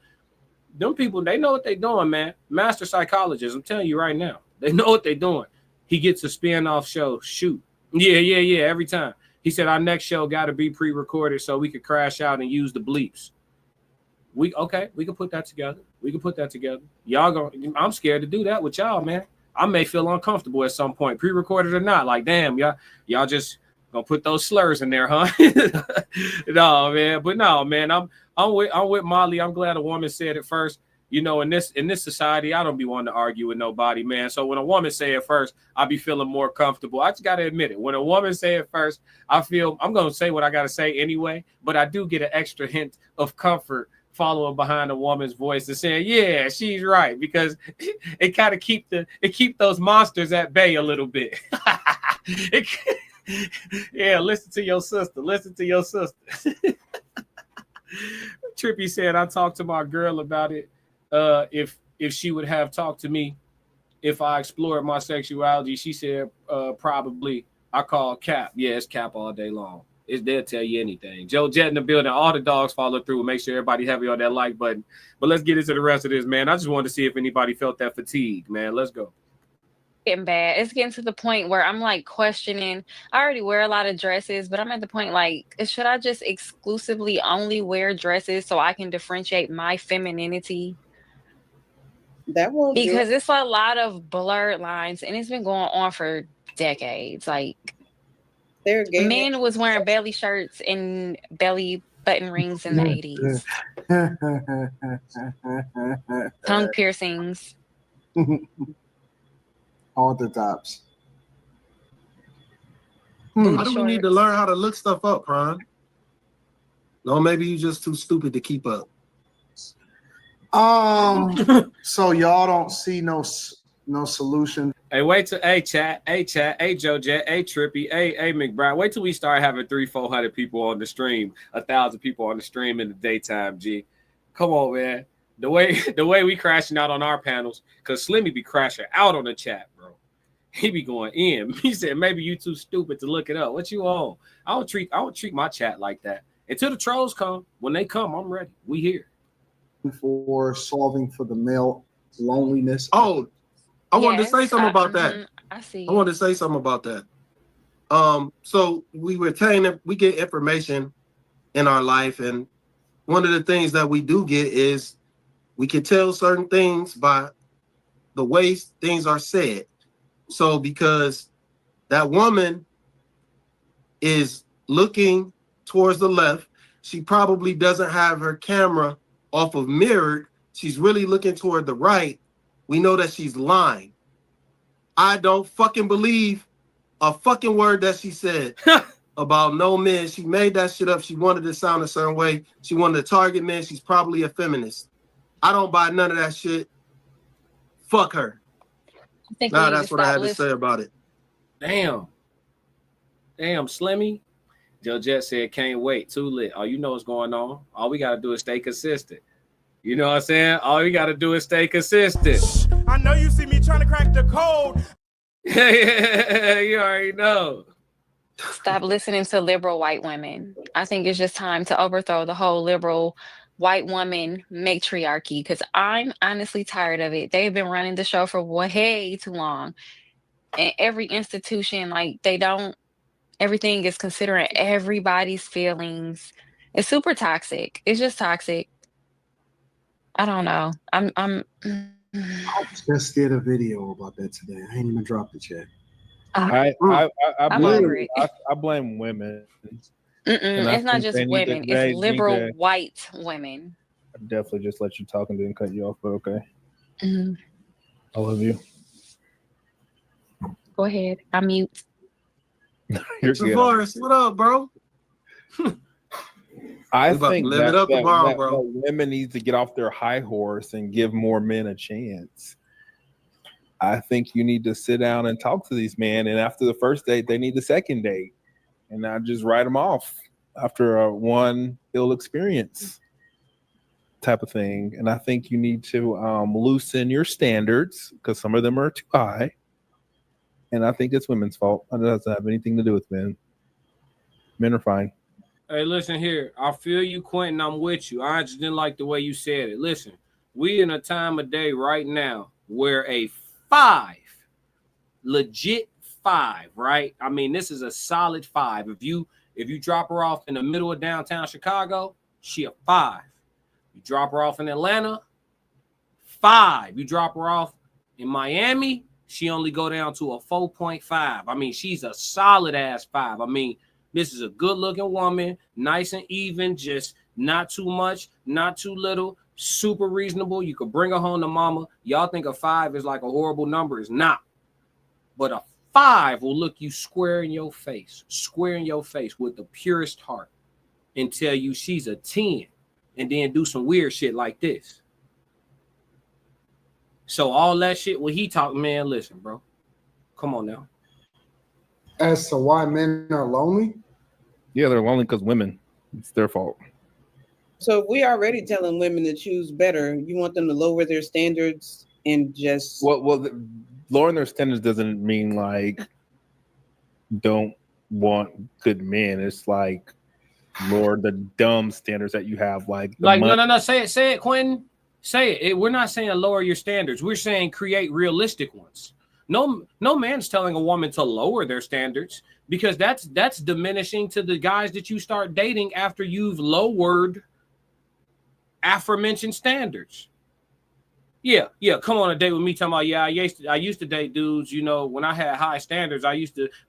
Them people, they know what they're doing, man. Master psychologists, I'm telling you right now, they know what they're doing. He gets a spin-off show. Shoot, yeah, every time. He said our next show got to be pre-recorded so we could crash out and use the bleeps. We can put that together. I'm scared to do that with y'all, man. I may feel uncomfortable at some point, pre-recorded or not. Like, damn, y'all just gonna put those slurs in there, huh? No, man. I'm with Molly. I'm glad a woman said it first. In this society, I don't be wanting to argue with nobody, man. So when a woman say it first, I be feeling more comfortable. I just got to admit it. When a woman say it first, I feel I'm going to say what I got to say anyway, but I do get an extra hint of comfort following behind a woman's voice and saying, yeah, she's right, because it kind of keep those monsters at bay a little bit. Yeah, listen to your sister. Trippy said, I talked to my girl about it. If she would have talked to me if I explored my sexuality, she said probably. I call cap. Yeah, it's cap all day long. They'll tell you anything. Joe Jet in the building. All the dogs follow through. Make sure everybody heavy on that like button. But let's get into the rest of this, man. I just wanted to see if anybody felt that fatigue, man. Let's go. Getting bad. It's getting to the point where I'm like questioning. I already wear a lot of dresses, but I'm at the point like, should I just exclusively only wear dresses so I can differentiate my femininity? That won't because it's a lot of blurred lines, and it's been going on for decades. Like, men was wearing belly shirts and belly button rings in the 80s. Tongue piercings. All the tops. How do we need to learn how to look stuff up, Prime? No, maybe you just too stupid to keep up. So y'all don't see no solution. Hey, wait till chat, hey Joe Jet, hey Trippy, hey McBride. Wait till we start having 300-400 people on the stream, 1,000 people on the stream in the daytime. G, come on, man. The way we crashing out on our panels, cause Slimmy be crashing out on the chat, bro. He be going in. He said maybe you too stupid to look it up. What you on? I don't treat my chat like that. Until the trolls come. When they come, I'm ready. We here. For solving for the male loneliness. Oh, I wanted to say something about that. I see. I wanted to say something about that. So we get information in our life, and one of the things that we do get is we can tell certain things by the way things are said. So because that woman is looking towards the left, she probably doesn't have her camera off of mirrored. She's really looking toward the right. We know that she's lying. I don't fucking believe a fucking word that she said about no men. She made that shit up. She wanted to sound a certain way. She wanted to target men. She's probably a feminist. I don't buy none of that shit. Fuck her. That's what I had to say about it. Damn, Slimmy. Joe Jet said, can't wait. Too lit. Oh, you know what's going on. All we got to do is stay consistent. You know what I'm saying? All we got to do is stay consistent. I know you see me trying to crack the code. You already know. Stop listening to liberal white women. I think it's just time to overthrow the whole liberal white woman matriarchy, because I'm honestly tired of it. They've been running the show for way too long. And every institution, like, everything is considering everybody's feelings. It's super toxic. It's just toxic. I don't know. I just did a video about that today. I ain't even dropped it yet. I blame women. It's not just women. It's liberal white women. I definitely just let you talk and didn't cut you off, but okay. I love you. Go ahead. I'm mute. Forrest, what up, bro? I think that women need to get off their high horse and give more men a chance. I think you need to sit down and talk to these men, and after the first date, they need the second date, and not just write them off after one ill experience type of thing. And I think you need to loosen your standards, because some of them are too high. And I think it's women's fault. It doesn't have anything to do with men. Men are fine. Hey, listen here. I feel you, Quentin. I'm with you. I just didn't like the way you said it. Listen, we in a time of day right now where a 5, legit 5, right? I mean, this is a solid 5. If you drop her off in the middle of downtown Chicago, she a 5. You drop her off in Atlanta, 5. You drop her off in Miami, she only go down to a 4.5. I mean, she's a solid ass 5. I mean, this is a good looking woman, nice and even, just not too much, not too little, super reasonable. You could bring her home to mama. Y'all think a 5 is like a horrible number. It's not. But a 5 will look you square in your face with the purest heart and tell you she's a 10 and then do some weird shit like this. So all that shit when he talk, man, listen, bro. Come on now. As to why men are lonely? Yeah, they're lonely because women. It's their fault. So if we already telling women to choose better, you want them to lower their standards and just... Well, lowering their standards doesn't mean like don't want good men. It's like lower the dumb standards that you have. No. Say it, Quentin. Say it. We're not saying lower your standards. We're saying create realistic ones. No man's telling a woman to lower their standards, because that's diminishing to the guys that you start dating after you've lowered aforementioned standards. Yeah. Come on a date with me talking about, yeah, I used to date dudes, when I had high standards.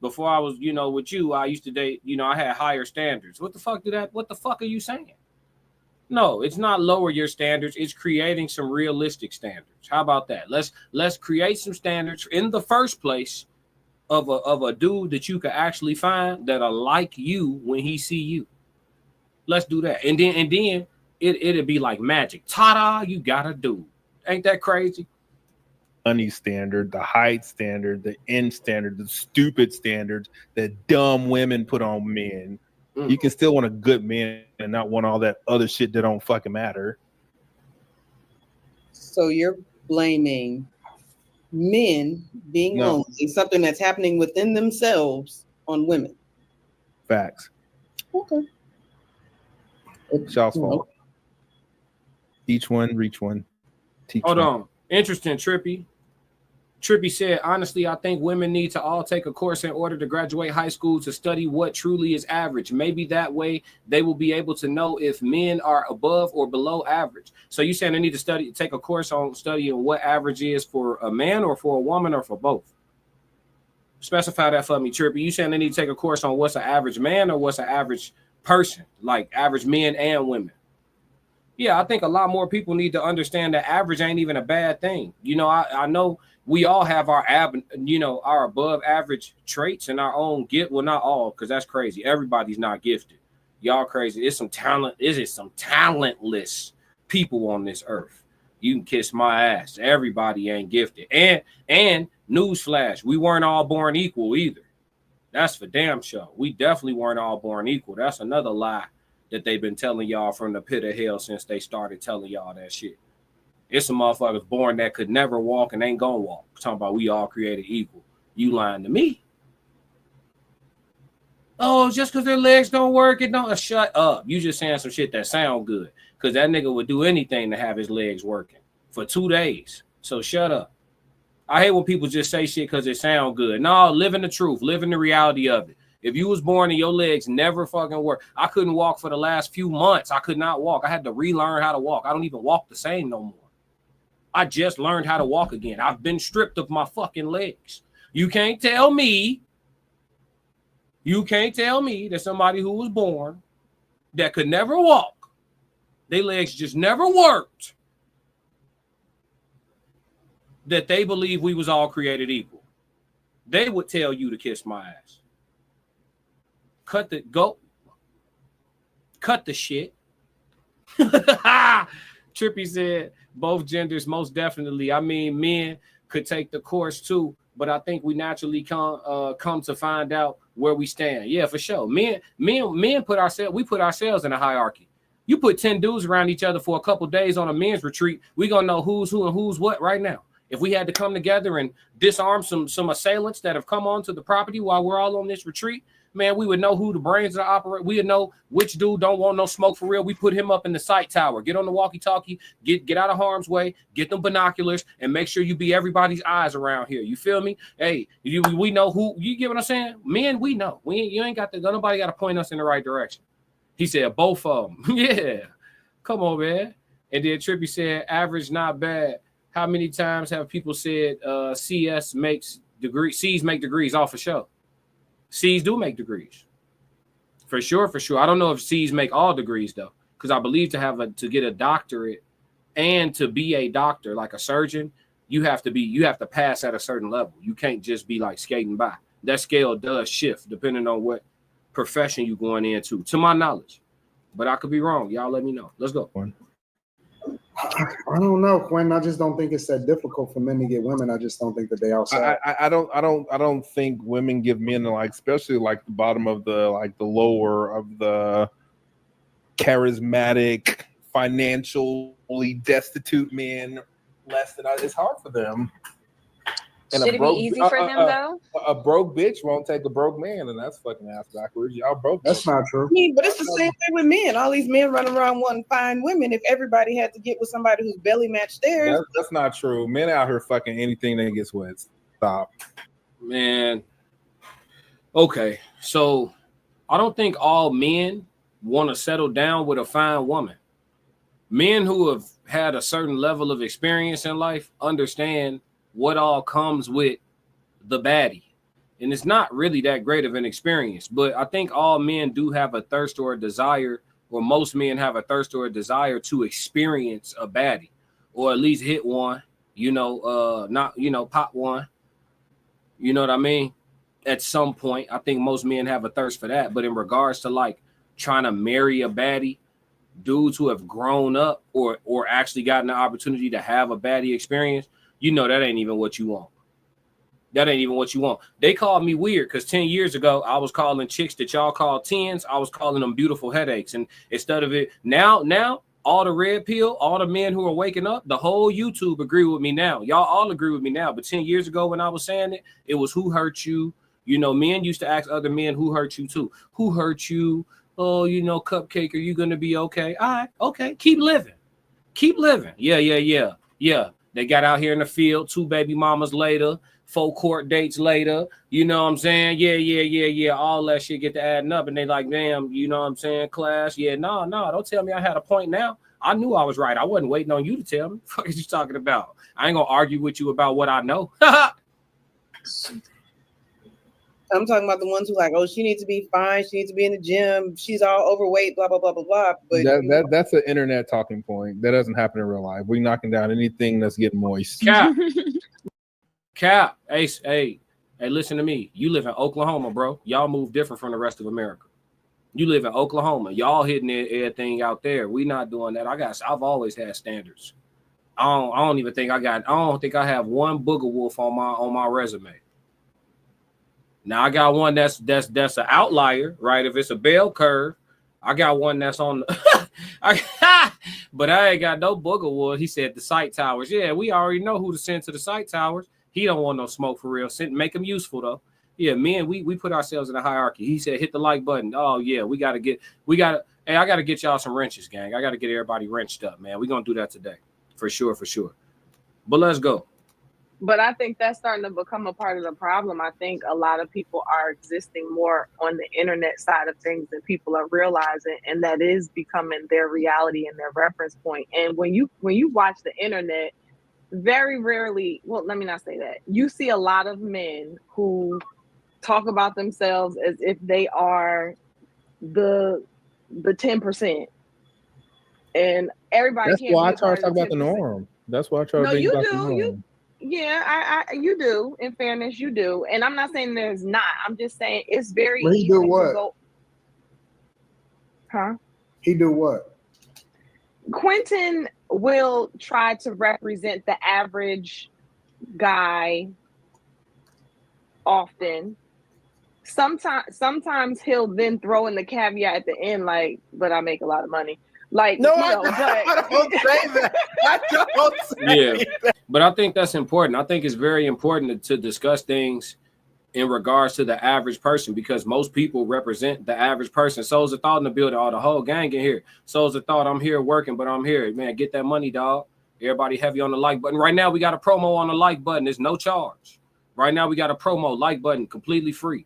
Before I was, with you, I used to date, I had higher standards. What the fuck are you saying? No, it's not lower your standards. It's creating some realistic standards. How about that? Let's create some standards in the first place of a dude that you could actually find that'll like you when he see you. Let's do that. And then it'd be like magic. Ta-da, you got a dude. Ain't that crazy? Money standard, the height standard, the end standard, the stupid standards that dumb women put on men. You can still want a good man and not want all that other shit that don't fucking matter. So you're blaming men being lonely, something that's happening within themselves, on women. Facts. Okay. It's y'all's fault. Each one, reach one. Hold on. Interesting, Trippy. Trippy said, honestly, I think women need to all take a course in order to graduate high school to study what truly is average. Maybe that way they will be able to know if men are above or below average. So you saying they need to take a course on studying what average is for a man or for a woman or for both? Specify that for me, Trippy. You saying they need to take a course on what's an average man or what's an average person, like average men and women? Yeah, I think a lot more people need to understand that average ain't even a bad thing. You know, I know we all have our our above average traits and our own gift. Well, not all, because that's crazy. Everybody's not gifted. Y'all crazy. It's some talent. Is it some talentless people on this earth? You can kiss my ass. Everybody ain't gifted. And newsflash, we weren't all born equal either. That's for damn sure. We definitely weren't all born equal. That's another lie that they've been telling y'all from the pit of hell since they started telling y'all that shit. It's some motherfuckers born that could never walk and ain't gonna walk. Talking about we all created equal. You lying to me. Oh, just because their legs don't work, it don't. Shut up. You just saying some shit that sound good. Because that nigga would do anything to have his legs working for 2 days. So shut up. I hate when people just say shit because it sound good. No, live in the truth. Live in the reality of it. If you was born and your legs never fucking work, I couldn't walk for the last few months. I could not walk. I had to relearn how to walk. I don't even walk the same no more. I just learned how to walk again. I've been stripped of my fucking legs. You can't tell me that somebody who was born that could never walk, their legs just never worked, that they believe we was all created equal. They would tell you to kiss my ass. Cut the shit. Trippy said both genders, most definitely. I mean, men could take the course too, but I think we naturally come to find out where we stand. Yeah, for sure. Men put ourselves in a hierarchy. You put 10 dudes around each other for a couple days on a men's retreat, we gonna know who's who and who's what right now. If we had to come together and disarm some assailants that have come onto the property while we're all on this retreat, man, we would know who the brains that operate. We would know which dude don't want no smoke for real. We put him up in the sight tower. Get on the walkie-talkie, get out of harm's way, get them binoculars, and make sure you be everybody's eyes around here. You feel me? Hey, we know who. You get what I'm saying? Men, we know. You ain't got to. Nobody got to point us in the right direction. He said both of them. Yeah, come on, man. And then Trippy said average not bad. How many times have people said CS makes degrees? C's make degrees off a show. C's do make degrees. For sure. I don't know if C's make all degrees though, because I believe to get a doctorate and to be a doctor, like a surgeon, you have to pass at a certain level. You can't just be like skating by. That scale does shift depending on what profession you're going into, to my knowledge. But I could be wrong. Y'all let me know. Let's go. I don't know, Quinn. I just don't think it's that difficult for men to get women. I just don't think that they outside. I don't think women give men, like, especially like the bottom of the lower of the charismatic, financially destitute men less than it's hard for them. And should it be easy for them though? A broke bitch won't take a broke man, and that's fucking ass backwards. Y'all broke. That's not true. I mean, but it's the same thing with men. All these men running around wanting fine women. If everybody had to get with somebody whose belly matched theirs, that's not true. Men out here fucking anything that gets wet. Stop, man. Okay, so I don't think all men want to settle down with a fine woman. Men who have had a certain level of experience in life understand what all comes with the baddie. And it's not really that great of an experience, but I think all men do have a thirst or a desire, or most men have a thirst or a desire to experience a baddie, or at least hit one, pop one. You know what I mean? At some point, I think most men have a thirst for that. But in regards to like trying to marry a baddie, dudes who have grown up or actually gotten the opportunity to have a baddie experience, you know that ain't even what you want. That ain't even what you want. They called me weird because 10 years ago, I was calling chicks that y'all call 10s, I was calling them beautiful headaches. And instead of it, now, all the red pill, all the men who are waking up, the whole YouTube agree with me now. Y'all all agree with me now. But 10 years ago when I was saying it, it was who hurt you. You know, men used to ask other men who hurt you too. Who hurt you? Oh, you know, Cupcake, are you going to be okay? All right, okay, keep living. Keep living. Yeah. They got out here in the field, 2 baby mamas later, 4 court dates later. You know what I'm saying? Yeah. All that shit get to adding up. And they like, damn, you know what I'm saying, class? Yeah, no, don't tell me I had a point now. I knew I was right. I wasn't waiting on you to tell me. What the fuck is you talking about? I ain't going to argue with you about what I know. I'm talking about the ones who like, oh, she needs to be fine. She needs to be in the gym. She's all overweight, blah, blah, blah, blah, blah. But that's an internet talking point. That doesn't happen in real life. We knocking down anything that's getting moist. Cap. Hey, listen to me. You live in Oklahoma, bro. Y'all move different from the rest of America. You live in Oklahoma. Y'all hitting everything out there. We not doing that. I've always had standards. I don't think I have one booger wolf on my resume. Now I got one that's an outlier, right? If it's a bell curve, I got one that's on but I ain't got no booger wolf. He said the sight towers. Yeah, we already know who to send to the sight towers. He don't want no smoke for real. Make them useful though. Yeah, men, we put ourselves in a hierarchy. He said hit the like button. Oh yeah, hey, I gotta get y'all some wrenches, gang. I gotta get everybody wrenched up, man. We're gonna do that today. For sure. But let's go. But I think that's starting to become a part of the problem. I think a lot of people are existing more on the internet side of things than people are realizing, and that is becoming their reality and their reference point. And when you watch the internet, very rarely, well, let me not say that. You see a lot of men who talk about themselves as if they are the 10%. And everybody That's can't why I be a try part to talk of the about the 10%. norm. That's why I try to No, think you about do. the norm. You do. In fairness, you do. And I'm not saying there's not. I'm just saying it's very But he easy do to what? go. Huh? He do what? Quentin will try to represent the average guy often. Sometimes he'll then throw in the caveat at the end, like, but I make a lot of money. Like, No, I don't say that. I don't say that. But I think that's important. I think it's very important to discuss things in regards to the average person, because most people represent the average person. Souls of Thought in the building, all the whole gang in here. Souls of Thought, I'm here working, but I'm here. Man, get that money, dog. Everybody heavy on the like button. Right now, we got a promo on the like button. There's no charge. Right now, we got a promo like button, completely free.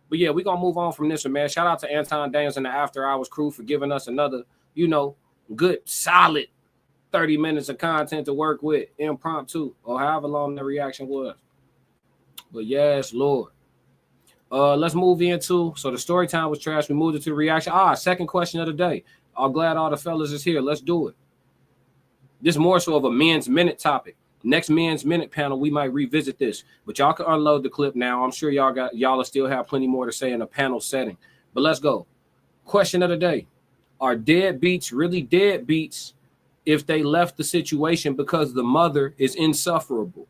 But yeah, we're going to move on from this one, man. Shout out to Anton Daniels and the After Hours crew for giving us another, good, solid 30 minutes of content to work with, impromptu, or however long the reaction was. But yes, Lord. Let's move into, so the story time was trash. We moved into the reaction. Second question of the day. I'm glad all the fellas is here. Let's do it. This is more so of a men's minute topic. Next men's minute panel, we might revisit this, but y'all can unload the clip now. I'm sure y'all will still have plenty more to say in a panel setting. But let's go. Question of the day: are deadbeats really deadbeats if they left the situation because the mother is insufferable?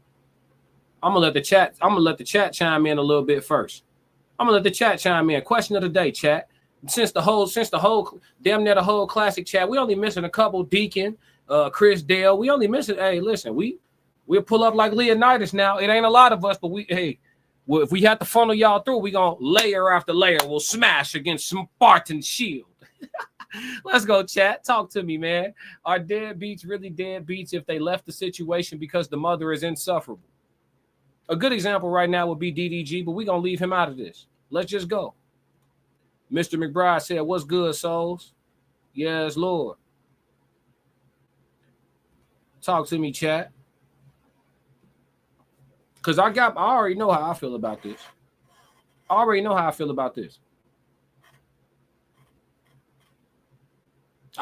I'm gonna let the chat chime in a little bit first. I'm gonna let the chat chime in. Question of the day, chat. Since the whole damn near the whole classic chat, we only missing a couple. Deacon, Chris Dale. We only missing. Hey, listen, we'll pull up like Leonidas now. It ain't a lot of us, but if we have to funnel y'all through, we gonna layer after layer. We'll smash against Spartan shield. Let's go, chat. Talk to me, man. Are deadbeats really deadbeats if they left the situation because the mother is insufferable? A good example right now would be DDG, but we're gonna leave him out of this. Let's just go. Mr. McBride said, "What's good, souls?" Yes, Lord. Talk to me, chat. Because I already know how I feel about this. I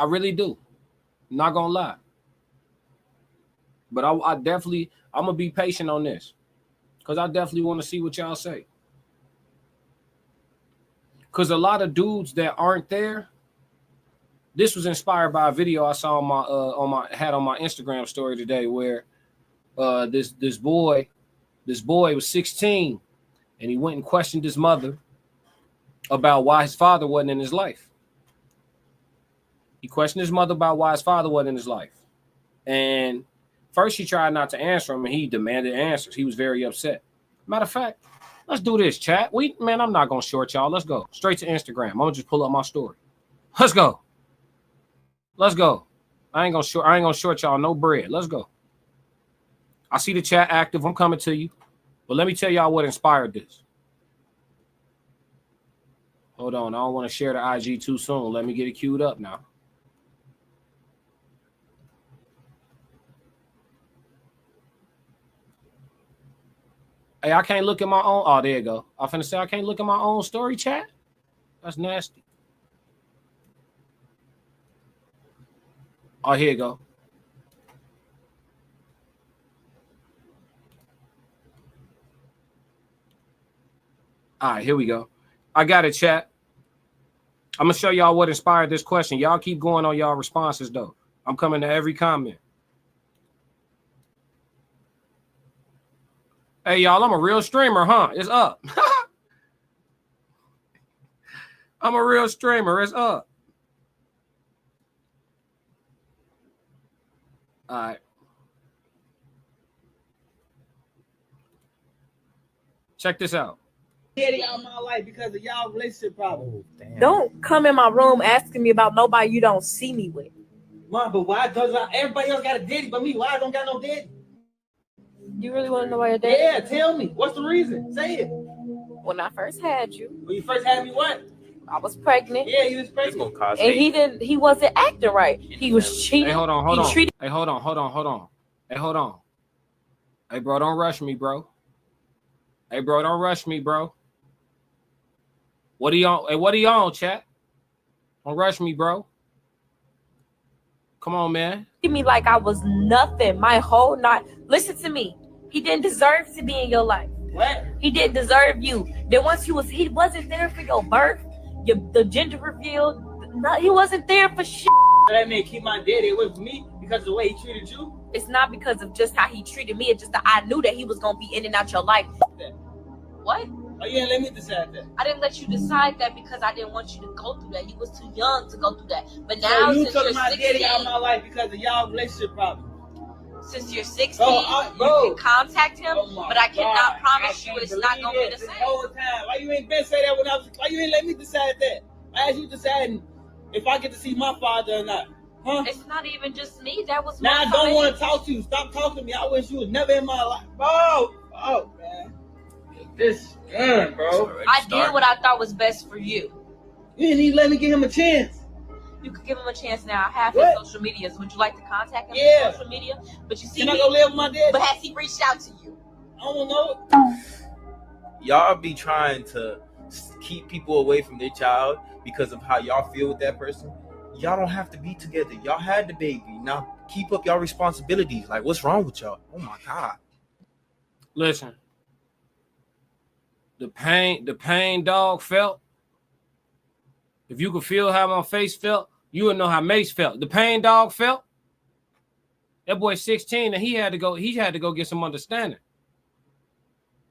really do. Not gonna lie. But I'm gonna be patient on this, because I definitely want to see what y'all say. Because a lot of dudes that aren't there, This was inspired by a video I saw on my Instagram story today, where this boy was 16, and he went and questioned his mother about why his father wasn't in his life. He questioned his mother about why his father wasn't in his life. And first she tried not to answer him, and he demanded answers. He was very upset. Matter of fact, let's do this, chat. I'm not gonna short y'all. Let's go straight to Instagram. I'm gonna just pull up my story. Let's go. I ain't gonna short y'all no bread. Let's go. I see the chat active. I'm coming to you. But let me tell y'all what inspired this. Hold on. I don't want to share the IG too soon. Let me get it queued up now. Hey, I can't look at my own. Oh, there you go. I finna say I can't look at my own story chat. That's nasty. Oh, here you go. All right, here we go. I got it, chat. I'm going to show y'all what inspired this question. Y'all keep going on y'all responses, though. I'm coming to every comment. Hey, y'all, I'm a real streamer, huh? It's up. I'm a real streamer. It's up. All right. Check this out. Daddy out of my life because of y'all relationship problem. Don't come in my room asking me about nobody you don't see me with. Mom, but why does everybody else got a daddy but me? Why I don't got no daddy? You really want to know why your daddy? Yeah, tell me. What's the reason? Say it. When I first had you. When you first had me, what? I was pregnant. Yeah, he was pregnant. And he wasn't acting right. He was cheating. Hey, hold on. Hey, hold on. Hey, hold on. Hey, bro, don't rush me, bro. Hey, bro, don't rush me, bro. What are you on? Hey, what are you on, chat? Don't rush me, bro. Come on, man. Treat me like I was nothing my whole night. Listen to me. He didn't deserve to be in your life. What? He didn't deserve you. Then once he wasn't there for your birth, the gender reveal. He wasn't there for shit. That man keep my daddy away from me because of the way he treated you. It's not because of just how he treated me. It's just that I knew that he was gonna be in and out your life. What? Oh, you didn't let me decide that. I didn't let you decide that because I didn't want you to go through that. You was too young to go through that. But now, so you since took you're my 16, daddy out of my life because of y'all relationship problem. Since you're 16, bro, you can contact him, but I cannot promise you it's not gonna be the same. All the time. Why you ain't been say that when I was? Why you ain't let me decide that? Why you deciding if I get to see my father or not? Huh? It's not even just me. That was now my I don't want to talk to you. Stop talking to me. I wish you was never in my life. Oh man. This gun, bro. I did what I thought was best for you. You didn't even let me give him a chance. You could give him a chance now. I have What? his social media. So would you like to contact him Yeah. on social media? But you see, Can I go live with my dad? But has he reached out to you? I don't know. Y'all be trying to keep people away from their child because of how y'all feel with that person. Y'all don't have to be together. Y'all had the baby. Now keep up y'all responsibilities. Like, what's wrong with y'all? Oh my God. Listen. The pain dog felt. If you could feel how my face felt, you would know how Mace felt. The pain dog felt. That boy's 16 and he had to go get some understanding.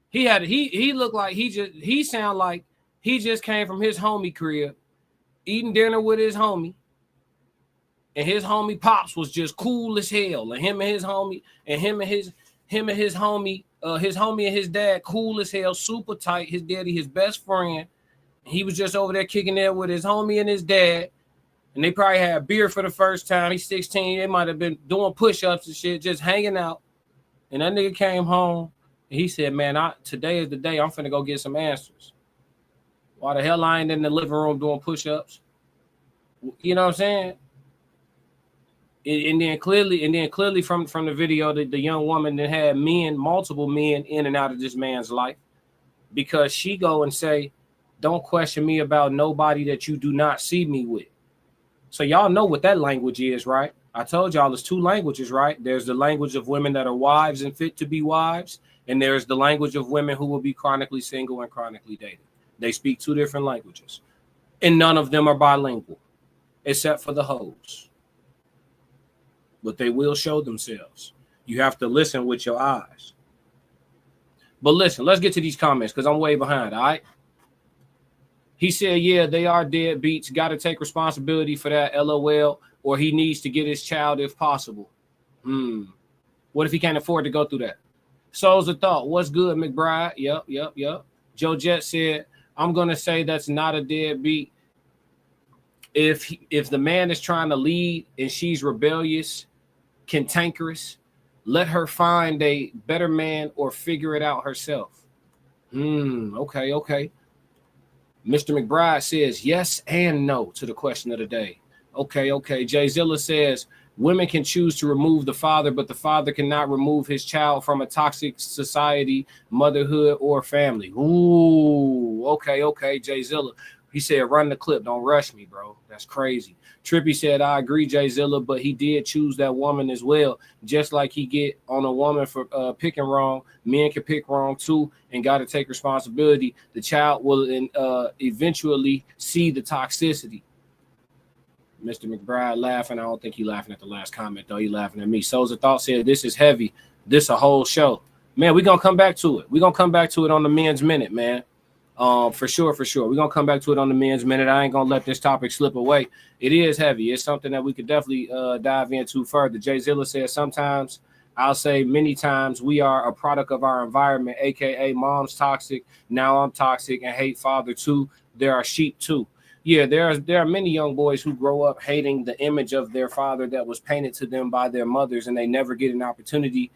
He looked like he sound like he just came from his homie crib, eating dinner with his homie. And his homie Pops was just cool as hell. And him and his homie and his dad, cool as hell, super tight. His daddy, his best friend. He was just over there kicking there with his homie and his dad. And they probably had beer for the first time. He's 16. They might have been doing push-ups and shit, just hanging out. And that nigga came home and he said, man, today is the day I'm finna go get some answers. Why the hell I ain't in the living room doing push-ups? You know what I'm saying? And then clearly from the video, the young woman that had multiple men in and out of this man's life, because she go and say, don't question me about nobody that you do not see me with. So y'all know what that language is, right? I told y'all there's two languages, right? There's the language of women that are wives and fit to be wives, and there's the language of women who will be chronically single and chronically dating. They speak two different languages, and none of them are bilingual. except for the hoes. But they will show themselves. You have to listen with your eyes. But listen, let's get to these comments because I'm way behind, all right? He said, yeah, they are deadbeats. Got to take responsibility for that, LOL, or he needs to get his child if possible. What if he can't afford to go through that? Souls of Thought, what's good, McBride? Yep. Joe Jet said, I'm going to say that's not a deadbeat. If the man is trying to lead and she's rebellious, cantankerous, let her find a better man or figure it out herself. Okay. Mr. McBride says yes and no to the question of the day. Okay. Jay Zilla says women can choose to remove the father, but the father cannot remove his child from a toxic society, motherhood, or family. Ooh, okay, Jay Zilla. He said, run the clip. Don't rush me, bro. That's crazy. Trippy said, I agree, Jay Zilla, but he did choose that woman as well. Just like he get on a woman for picking wrong, men can pick wrong too and got to take responsibility. The child will eventually see the toxicity. Mr. McBride laughing. I don't think he laughing at the last comment, though. He laughing at me. Souls of Thought said, this is heavy. This a whole show. Man, we're going to come back to it. We're going to come back to it on the Men's Minute, man. For sure. We're going to come back to it on the Men's Minute. I ain't going to let this topic slip away. It is heavy. It's something that we could definitely dive into further. Jay Zilla says, sometimes, I'll say many times, we are a product of our environment, a.k.a. mom's toxic, now I'm toxic, and hate father too. There are sheep too. Yeah, there are many young boys who grow up hating the image of their father that was painted to them by their mothers, and they never get an opportunity,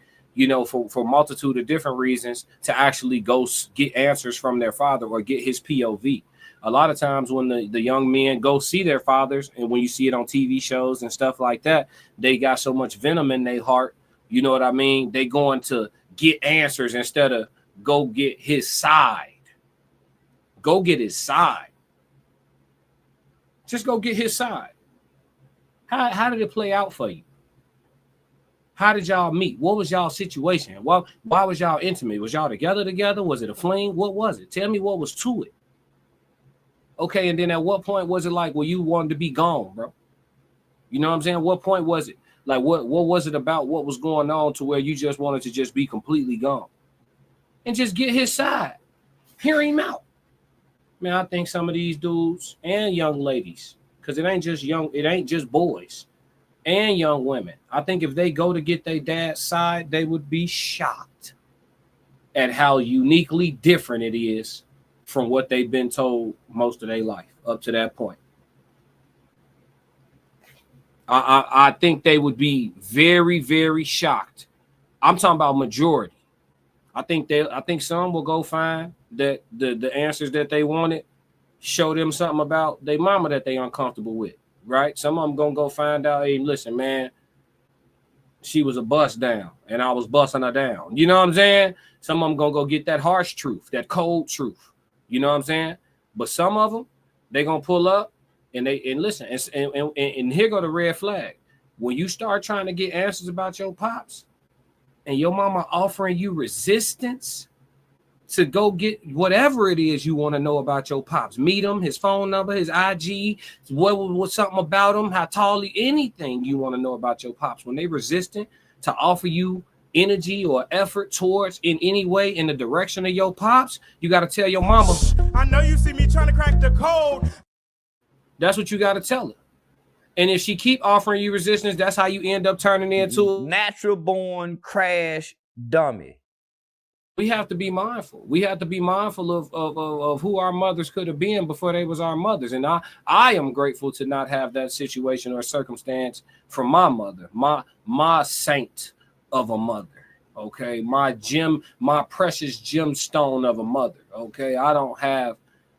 for a multitude of different reasons to actually go get answers from their father or get his POV. A lot of times when the young men go see their fathers, and when you see it on TV shows and stuff like that, they got so much venom in their heart. You know what I mean? They going to get answers instead of go get his side. Go get his side. Just go get his side. How did it play out for you? How did y'all meet? What was y'all situation? Why was y'all intimate? Was y'all together? Was it a fling? What was it? Tell me what was to it. Okay, and then at what point was it like, well, you wanted to be gone, bro? You know what I'm saying? What point was it? Like, what was it about what was going on to where you just wanted to just be completely gone? And just get his side. Hear him out. Man, I think some of these dudes and young ladies, because it ain't just boys and young women. I think if they go to get their dad's side, they would be shocked at how uniquely different it is from what they've been told most of their life up to that point. I think they would be very, very shocked. I'm talking about majority. I think some will go find that the answers that they wanted show them something about their mama that they uncomfortable with, right? Some of them gonna go find out, hey, listen, man, she was a bust down and I was busting her down. You know what I'm saying? Some of them gonna go get that harsh truth, that cold truth. You know what I'm saying? But some of them, they gonna pull up and listen, and here go the red flag. When you start trying to get answers about your pops and your mama offering you resistance to go get whatever it is you want to know about your pops, meet him, his phone number, his IG, what was something about him, how tall he, anything you want to know about your pops. When they resistant to offer you energy or effort towards in any way in the direction of your pops, you got to tell your mama, I know you see me trying to crack the code. That's what you got to tell her. And if she keep offering you resistance, that's how you end up turning into a natural born crash dummy. We have to be mindful. We have to be mindful of who our mothers could have been before they was our mothers. And I am grateful to not have that situation or circumstance from my mother, my saint of a mother. Okay, my precious gemstone of a mother. Okay, I don't have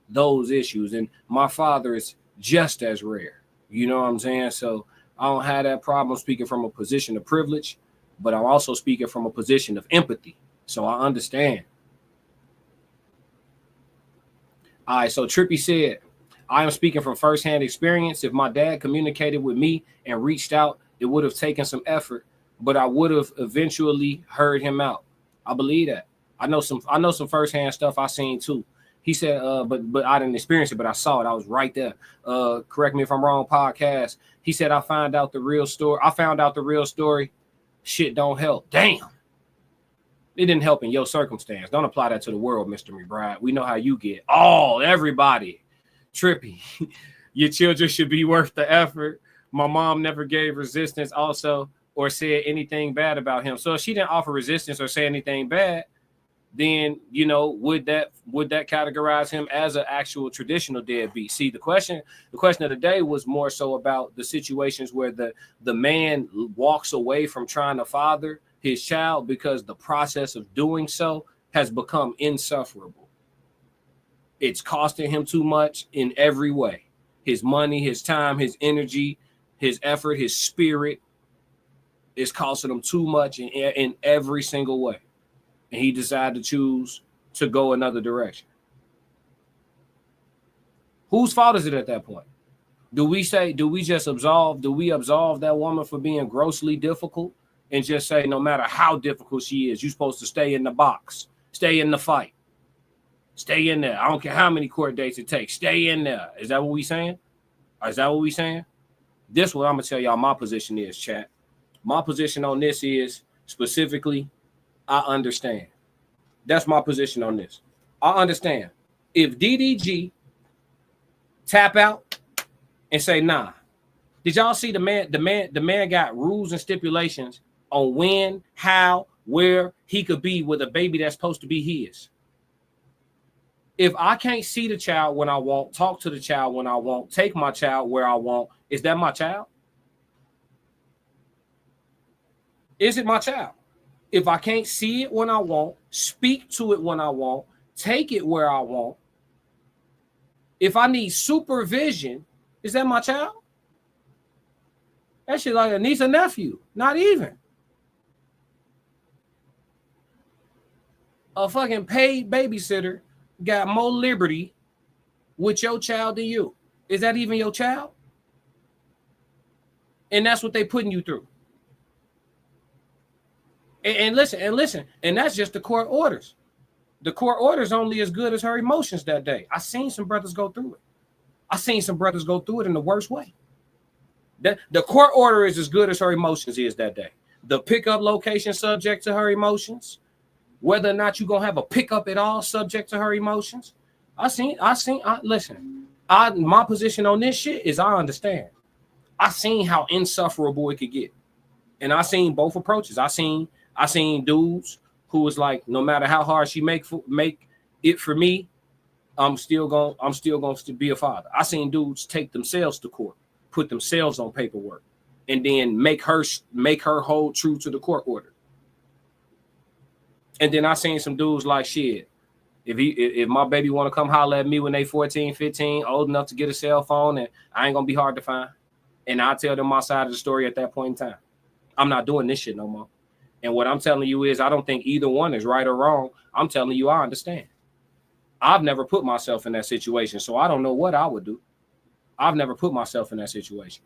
those issues, and my father is just as rare. You know what I'm saying? So I don't have that problem speaking from a position of privilege, but I'm also speaking from a position of empathy. So I understand. All right, so Trippy said, I am speaking from firsthand experience. If my dad communicated with me and reached out, it would have taken some effort, but I would have eventually heard him out. I believe that. I know some firsthand stuff I seen too. He said, but I didn't experience it, but I saw it. I was right there. Correct me if I'm wrong, podcast. He said, I found out the real story. Shit don't help. Damn. It didn't help in your circumstance. Don't apply that to the world, Mr. McBride. We know how you get. Oh, everybody. Trippy. Your children should be worth the effort. My mom never gave resistance also or said anything bad about him. So if she didn't offer resistance or say anything bad, then, you know, would that categorize him as an actual traditional deadbeat? See, the question of the day was more so about the situations where the man walks away from trying to father his child because the process of doing so has become insufferable. It's costing him too much in every way. His money, his time, his energy, his effort, his spirit is costing him too much in every single way. And he decided to choose to go another direction. Whose fault is it at that point? Do we absolve that woman for being grossly difficult and just say, no matter how difficult she is, you're supposed to stay in the box, stay in the fight, stay in there. I don't care how many court dates it takes. Stay in there. Is that what we saying? This is what I'm going to tell y'all my position is, chat. My position on this is specifically, I understand. That's my position on this. I understand. If DDG tap out and say, nah, did y'all see the man got rules and stipulations on when, how, where he could be with a baby that's supposed to be his. If I can't see the child when I want, talk to the child when I want, take my child where I want, is that my child? Is it my child? If I can't see it when I want, speak to it when I want, take it where I want, if I need supervision, is that my child? That shit like a niece or nephew. Not even. A fucking paid babysitter got more liberty with your child than you. Is that even your child? And that's what they putting you through. And listen, and that's just the court orders. The court orders only as good as her emotions that day. I seen some brothers go through it. I seen some brothers go through it in the worst way. The court order is as good as her emotions is that day. The pickup location subject to her emotions. Whether or not you're gonna have a pickup at all subject to her emotions. Listen, my position on this shit is I understand. I seen how insufferable it could get. And I seen both approaches. I seen dudes who was like, no matter how hard she make it for me, I'm still going to be a father. I seen dudes take themselves to court, put themselves on paperwork, and then make her hold true to the court order. And then I seen some dudes like, shit, if my baby want to come holler at me when they 14, 15, old enough to get a cell phone, and I ain't gonna be hard to find. And I'll tell them my side of the story at that point in time. I'm not doing this shit no more. And what I'm telling you is I don't think either one is right or wrong. I'm telling you I understand. I've never put myself in that situation, so I don't know what I would do. I've never put myself in that situation.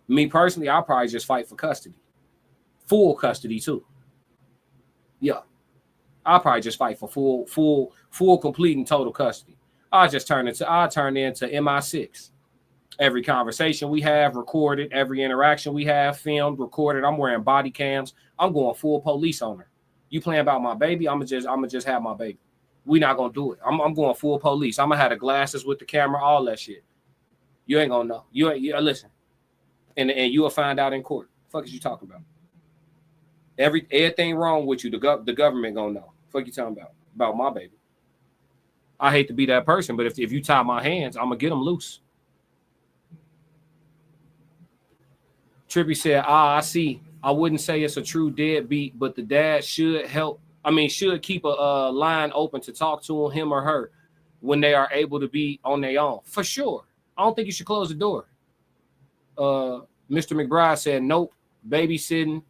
Me personally, I'll probably just fight for custody. Full custody too. Yeah. I'll probably just fight for full, complete and total custody. I'll turn into MI6. Every conversation we have recorded, every interaction we have filmed, recorded. I'm wearing body cams. I'm going full police on her. You playing about my baby? I'ma just have my baby. We not gonna do it. I'm going full police. I'm gonna have the glasses with the camera, all that shit. You ain't gonna know. You listen, and you will find out in court. Fuck is you talking about? Everything wrong with you, the government gonna know. Fuck you talking about my baby? I hate to be that person, but if you tie my hands, I'm gonna get them loose. Trippy said, I see. I wouldn't say it's a true deadbeat, but the dad should keep a line open to talk to him or her when they are able to be on their own. For sure. I don't think you should close the door. Mr. McBride said, nope, babysitting.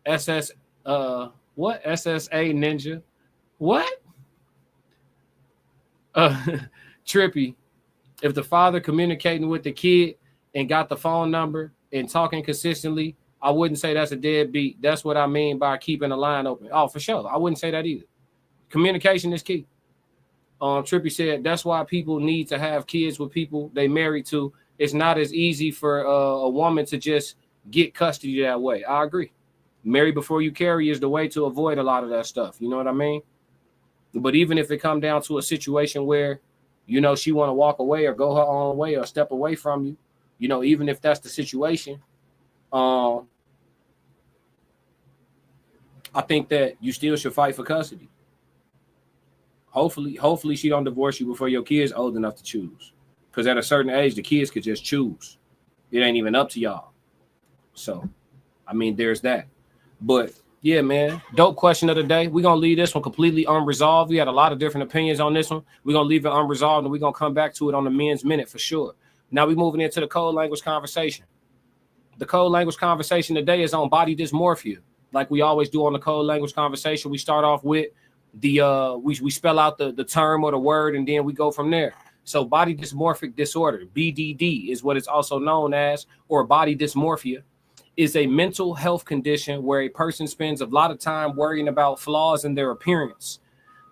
SSA Ninja. What? Trippy. If the father communicating with the kid and got the phone number and talking consistently, I wouldn't say that's a deadbeat. That's what I mean by keeping the line open. Oh, for sure. I wouldn't say that either. Communication is key. Trippy said that's why people need to have kids with people they married to. It's not as easy for a woman to just get custody that way. I agree. Marry before you carry is the way to avoid a lot of that stuff. You know what I mean? But even if it come down to a situation where, you know, she want to walk away or go her own way or step away from you, you know, even if that's the situation, I think that you still should fight for custody. Hopefully she don't divorce you before your kids old enough to choose. Because at a certain age, the kids could just choose. It ain't even up to y'all. So, I mean, there's that. But yeah, man, dope question of the day. We're going to leave this one completely unresolved. We had a lot of different opinions on this one. We're going to leave it unresolved, and we're going to come back to it on the men's minute for sure. Now we're moving into the code language conversation. The code language conversation today is on body dysmorphia. Like we always do on the code language conversation, we start off with the we spell out the term or the word, and then we go from there. So body dysmorphic disorder, BDD, is what it's also known as, or body dysmorphia, is a mental health condition where a person spends a lot of time worrying about flaws in their appearance.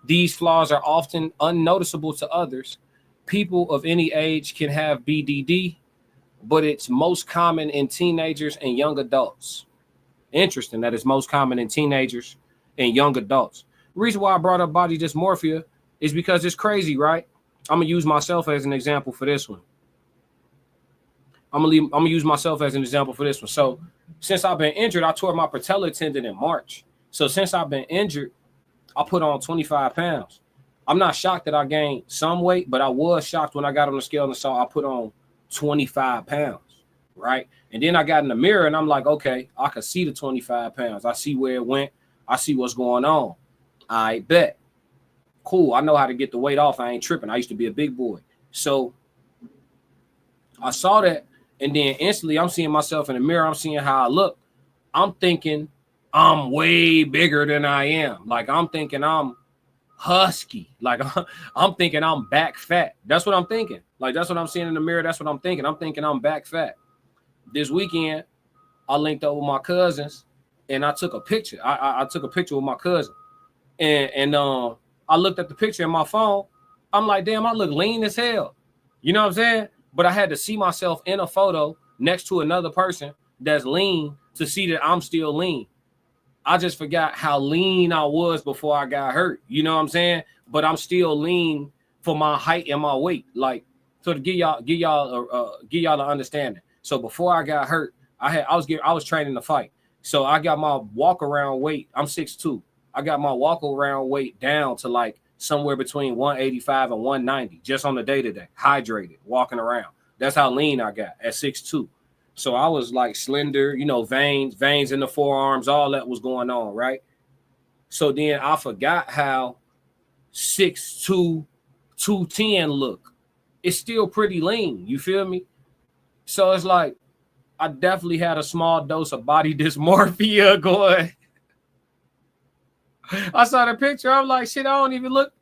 These flaws are often unnoticeable to others. People of any age can have BDD, but it's most common in teenagers and young adults. Interesting that it's most common in teenagers and young adults. The reason why I brought up body dysmorphia is because it's crazy, right? I'm going to use myself as an example for this one. I'm gonna use myself as an example for this one. So since I've been injured, I tore my patella tendon in March. So since I've been injured, I put on 25 pounds. I'm not shocked that I gained some weight, but I was shocked when I got on the scale and saw I put on 25 pounds, right? And then I got in the mirror and I'm like, okay, I can see the 25 pounds. I see where it went. I see what's going on. I bet. Cool. I know how to get the weight off. I ain't tripping. I used to be a big boy. So I saw that. And then instantly I'm seeing myself in the mirror. I'm seeing how I look. I'm thinking I'm way bigger than I am. Like I'm thinking I'm husky. Like I'm thinking I'm back fat. That's what I'm thinking. Like that's what I'm seeing in the mirror. That's what I'm thinking. I'm thinking I'm back fat. This weekend, I linked up with my cousins and I took a picture. I took a picture with my cousin. And I looked at the picture in my phone. I'm like, damn, I look lean as hell. You know what I'm saying? But I had to see myself in a photo next to another person that's lean to see that I'm still lean. I just forgot how lean I was before I got hurt. You know what I'm saying? But I'm still lean for my height and my weight. Like, so to give y'all an understanding. So before I got hurt, I was training to fight. So I got my walk around weight. I'm 6'2". I got my walk around weight down to like somewhere between 185 and 190 just on the day-to-day, hydrated, walking around. That's how lean I got at 6'2". So I was like slender, you know, veins in the forearms, all that was going on, right? So then I forgot how 6'2", 210 look. It's still pretty lean, you feel me? So it's like I definitely had a small dose of body dysmorphia going. I saw the picture. I'm like, shit, I don't even look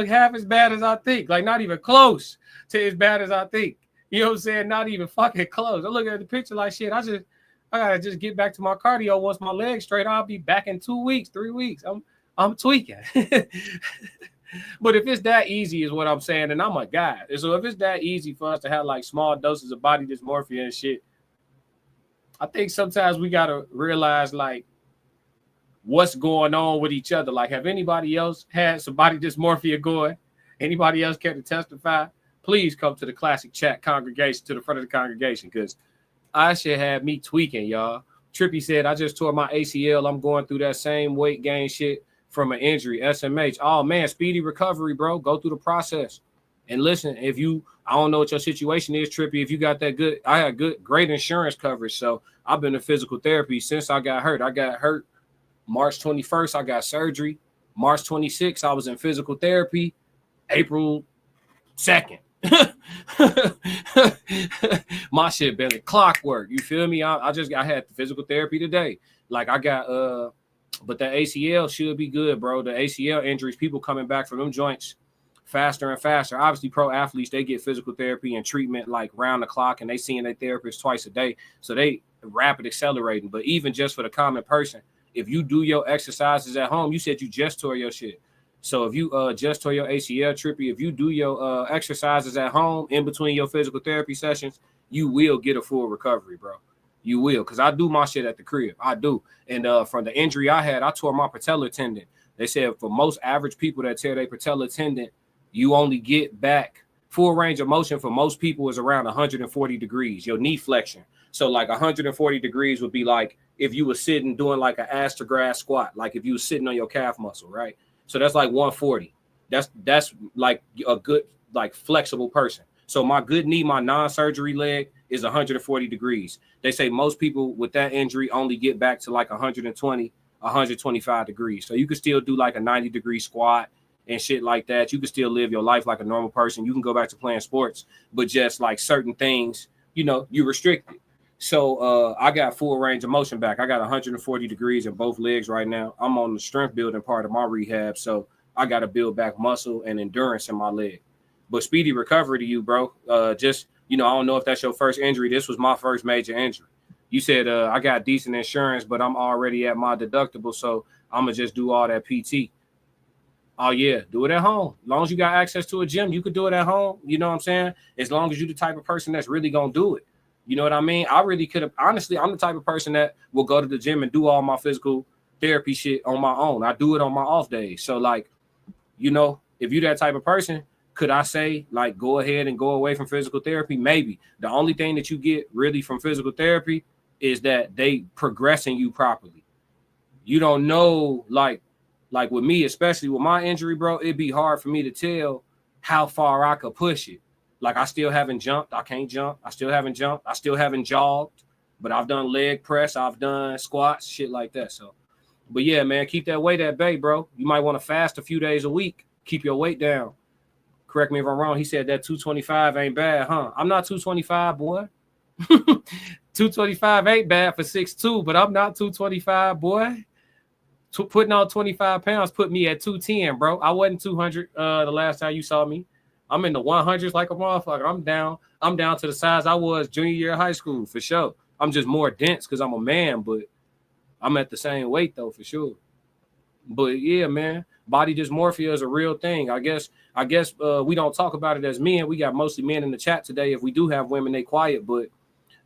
half as bad as I think. Like, not even close to as bad as I think. You know what I'm saying? Not even fucking close. I look at the picture like, shit, I gotta just get back to my cardio. Once my legs straight, I'll be back in 2 weeks, 3 weeks. I'm tweaking. But if it's that easy is what I'm saying, and I'm a guy. So if it's that easy for us to have like small doses of body dysmorphia and shit, I think sometimes we gotta realize like what's going on with each other. Like, have anybody else had some body dysmorphia going? Anybody else care to testify? Please come to the classic chat congregation, to the front of the congregation, because I should have me tweaking, y'all. Trippy said, I just tore my ACL. I'm going through that same weight gain shit from an injury, SMH. Oh, man, speedy recovery, bro. Go through the process. And listen, I don't know what your situation is, Trippy. If you got that good, I had great insurance coverage. So I've been in physical therapy since I got hurt. I got hurt March 21st, I got surgery. March 26th, I was in physical therapy. April 2nd. My shit been like clockwork. You feel me? I had physical therapy today. Like I got but the ACL should be good, bro. The ACL injuries, people coming back from them joints faster and faster. Obviously, pro athletes, they get physical therapy and treatment like round the clock, and they seeing their therapist twice a day. So they rapid accelerating. But even just for the common person, if you do your exercises at home, you said you just tore your shit. So if you just tore your ACL, Trippy, if you do your exercises at home in between your physical therapy sessions, you will get a full recovery, bro. You will, because I do my shit at the crib. I do. And from the injury I had, I tore my patellar tendon. They said for most average people that tear their patellar tendon, you only get back full range of motion for most people is around 140 degrees, your knee flexion. So like 140 degrees would be like if you were sitting doing like an astrograph squat, like if you were sitting on your calf muscle, right? So that's like 140. That's like a good, like flexible person. So my good knee, my non-surgery leg is 140 degrees. They say most people with that injury only get back to like 120, 125 degrees. So you can still do like a 90-degree squat and shit like that. You can still live your life like a normal person. You can go back to playing sports, but just like certain things, you know, you restricted. So I got full range of motion back. I got 140 degrees in both legs right now. I'm on the strength building part of my rehab. So I got to build back muscle and endurance in my leg. But speedy recovery to you, bro. Just, you know, I don't know if that's your first injury. This was my first major injury. You said I got decent insurance, but I'm already at my deductible. So I'm going to just do all that PT. Oh, yeah, do it at home. As long as you got access to a gym, you could do it at home. You know what I'm saying? As long as you're the type of person that's really going to do it. You know what I mean? I really could have. Honestly, I'm the type of person that will go to the gym and do all my physical therapy shit on my own. I do it on my off days. So, like, you know, if you're that type of person, could I say, like, go ahead and go away from physical therapy? Maybe. The only thing that you get really from physical therapy is that they progressing you properly. You don't know, like with me, especially with my injury, bro, it'd be hard for me to tell how far I could push it. Like, I still haven't jumped. I can't jump. I still haven't jumped. I still haven't jogged. But I've done leg press. I've done squats, shit like that. So, but yeah, man, keep that weight at bay, bro. You might want to fast a few days a week. Keep your weight down. Correct me if I'm wrong. He said that 225 ain't bad, huh? I'm not 225, boy. 225 ain't bad for 6'2", but I'm not 225, boy. Putting on 25 pounds put me at 210, bro. I wasn't 200 the last time you saw me. I'm in the 100s like a motherfucker. I'm down to the size I was junior year of high school for sure. I'm just more dense because I'm a man, but I'm at the same weight though for sure. But yeah, man, body dysmorphia is a real thing. I guess we don't talk about it as men. We got mostly men in the chat today. If we do have women, they quiet. But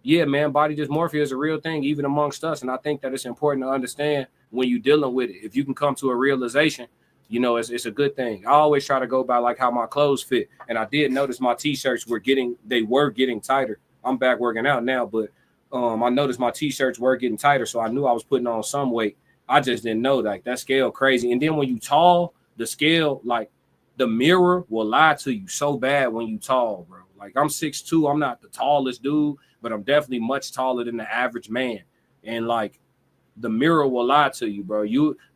yeah, man, body dysmorphia is a real thing even amongst us. And I think that it's important to understand when you're dealing with it. If you can come to a realization, you know, it's a good thing. I always try to go by like how my clothes fit. And I did notice my t-shirts were getting tighter. I'm back working out now, but I noticed my t-shirts were getting tighter. So I knew I was putting on some weight. I just didn't know, like, that scale crazy. And then when you tall, the scale, like, the mirror will lie to you so bad when you tall, bro. Like, I'm 6'2". I'm not the tallest dude, but I'm definitely much taller than the average man. And like, the mirror will lie to you, bro.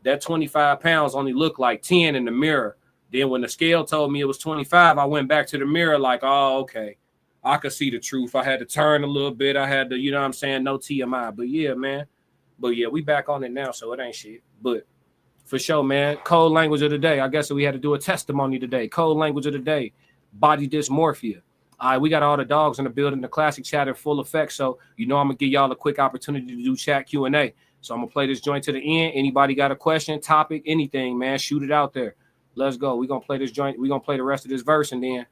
That 25 pounds only looked like 10 in the mirror. Then when the scale told me it was 25, I went back to the mirror like, oh, okay. I could see the truth. I had to turn a little bit. I had to, you know what I'm saying? No TMI. But yeah, man. But yeah, we back on it now, so it ain't shit. But for sure, man. Code language of the day. I guess we had to do a testimony today. Code language of the day. Body dysmorphia. All right, we got all the dogs in the building. The classic chat in full effect. So, you know, I'm going to give y'all a quick opportunity to do chat Q&A. So I'm going to play this joint to the end. Anybody got a question, topic, anything, man, shoot it out there. Let's go. We're going to play this joint. We're going to play the rest of this verse. And then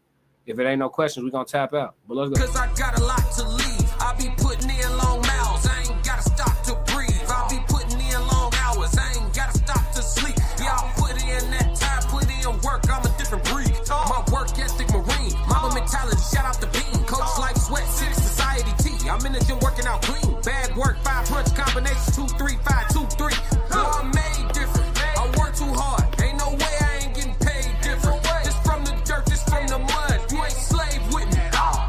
if it ain't no questions, we're going to tap out. But let's go. Because I got a lot to leave. I be putting in long miles. I ain't got to stop to breathe. I be putting in long hours. I ain't got to stop to sleep. Y'all put in that time, put in work. I'm a different breed. My work ethic marine. Mama mentality, shout out the bean. Coach life, sweat, 6 society T. I'm in the gym working out clean. Bad work, 5 punch combinations, 2, 3, 5, 2, 3. I'm made different. I work too hard. Ain't no way I ain't getting paid different. This from the dirt, this from the mud. You ain't slave with me.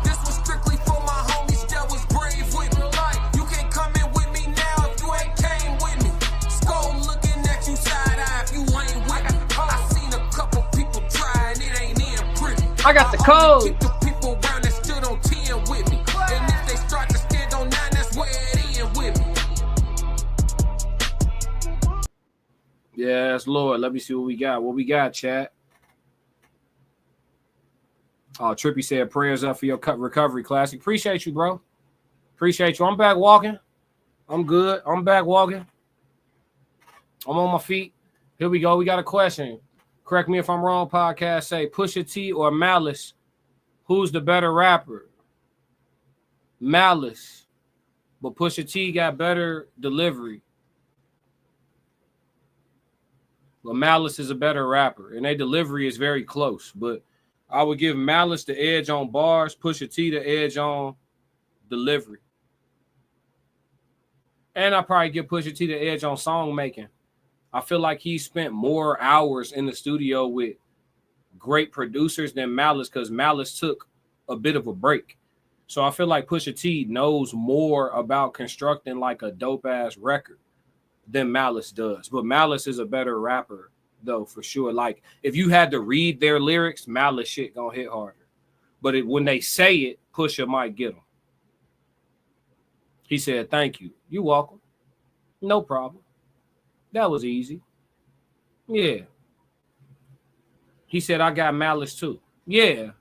This was strictly for my homies that was brave with me. You can't come in with me now if you ain't came with me. Skull looking at you side eye if you ain't with me. I seen a couple people try and it ain't in pretty. I got the code. Keep the people around that stood on 10 with me. And if they start to stand on 9, that's where it in with me. Yes, Lord. Let me see what we got. What we got, chat? Oh, Trippy said prayers up for your recovery, classic. Appreciate you, bro. Appreciate you. I'm back walking. I'm good. I'm back walking. I'm on my feet. Here we go. We got a question. Correct me if I'm wrong, podcast say Pusha T or Malice, who's the better rapper? Malice. But Pusha T got better delivery. But Malice is a better rapper, and their delivery is very close. But I would give Malice the edge on bars, Pusha T the edge on delivery. And I probably give Pusha T the edge on song making. I feel like he spent more hours in the studio with great producers than Malice, because Malice took a bit of a break. So I feel like Pusha T knows more about constructing like a dope ass record than Malice does. But Malice is a better rapper though, for sure. Like if you had to read their lyrics, Malice shit gonna hit harder. But when they say it, Pusha might get them. He said, "Thank you. You welcome. No problem. That was easy." Yeah. He said, "I got Malice too." Yeah.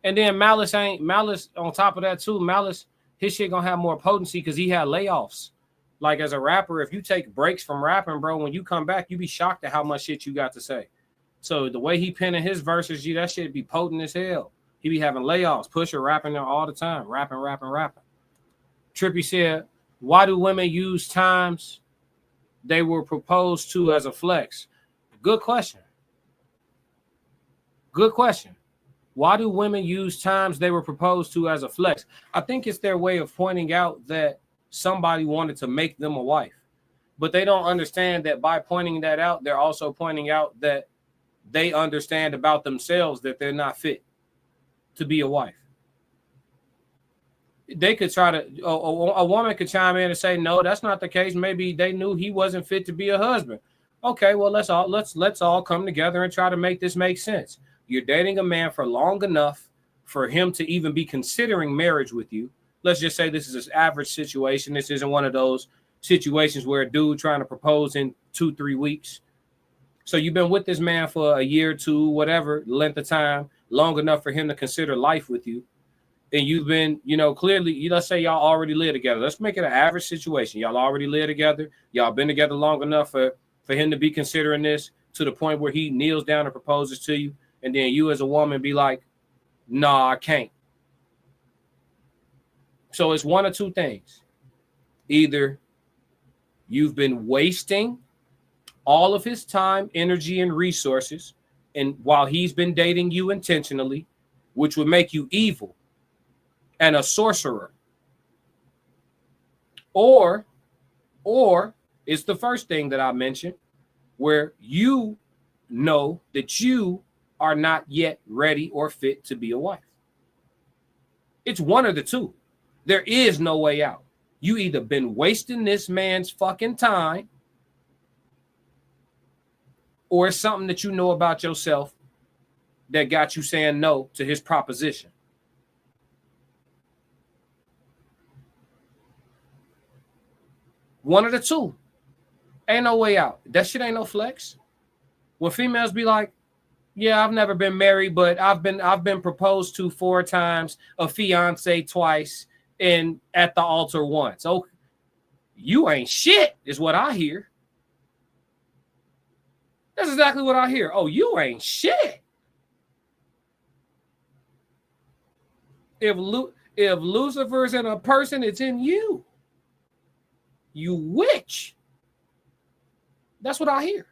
And then Malice on top of that too. Malice, his shit gonna have more potency because he had layoffs. Like as a rapper, if you take breaks from rapping, bro, when you come back, you be shocked at how much shit you got to say. So the way he penning his verses, that shit be potent as hell. He be having layoffs. Pusha rapping there all the time. Rapping. Trippy said, "Why do women use times they were proposed to as a flex?" Good question. Good question. Why do women use times they were proposed to as a flex? I think it's their way of pointing out that somebody wanted to make them a wife. But they don't understand that by pointing that out, they're also pointing out that they understand about themselves that they're not fit to be a wife. They could try to, a woman could chime in and say, no, that's not the case. Maybe they knew he wasn't fit to be a husband. Okay, well, let's all come together and try to make this make sense. You're dating a man for long enough for him to even be considering marriage with you. Let's just say this is an average situation. This isn't one of those situations where a dude trying to propose in 2-3 weeks. So you've been with this man for a year, 2, whatever length of time, long enough for him to consider life with you. And you've been, clearly, let's say y'all already live together. Let's make it an average situation. Y'all already live together. Y'all been together long enough for him to be considering this to the point where he kneels down and proposes to you. And then you as a woman be like, nah, I can't. So it's one of two things. Either you've been wasting all of his time, energy, and resources, and while he's been dating you intentionally, which would make you evil and a sorcerer. Or it's the first thing that I mentioned, where you know that you are not yet ready or fit to be a wife. It's one of the two. There is no way out. You either been wasting this man's fucking time, or it's something that you know about yourself that got you saying no to his proposition. One of the two. Ain't no way out. That shit ain't no flex. When females be like, yeah, I've never been married, but I've been proposed to 4 times, a fiance twice, and at the altar once. Oh, you ain't shit, is what I hear. That's exactly what I hear. Oh, you ain't shit. If Lucifer's in a person, it's in you. You witch. That's what I hear.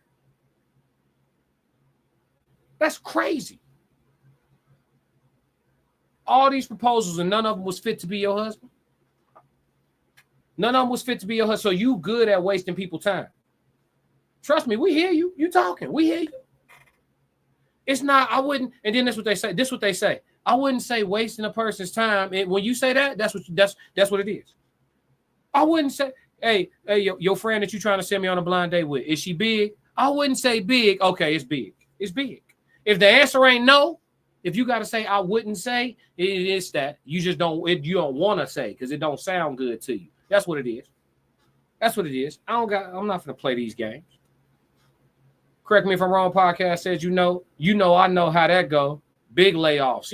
That's crazy. All these proposals and none of them was fit to be your husband. None of them was fit to be your husband. So you good at wasting people's time. Trust me, we hear you. You talking. We hear you. It's not, I wouldn't, and then that's what they say. This is what they say. I wouldn't say wasting a person's time. And when you say that, that's what it is. I wouldn't say, hey, your friend that you trying to send me on a blind date with, is she big? I wouldn't say big. Okay, it's big. It's big. If the answer ain't no, if you got to say I wouldn't say, it is that you just don't want to say because it don't sound good to you. That's what it is. That's what it is. I'm not going to play these games. Correct me if I'm wrong. Podcast says I know how that go. Big layoffs.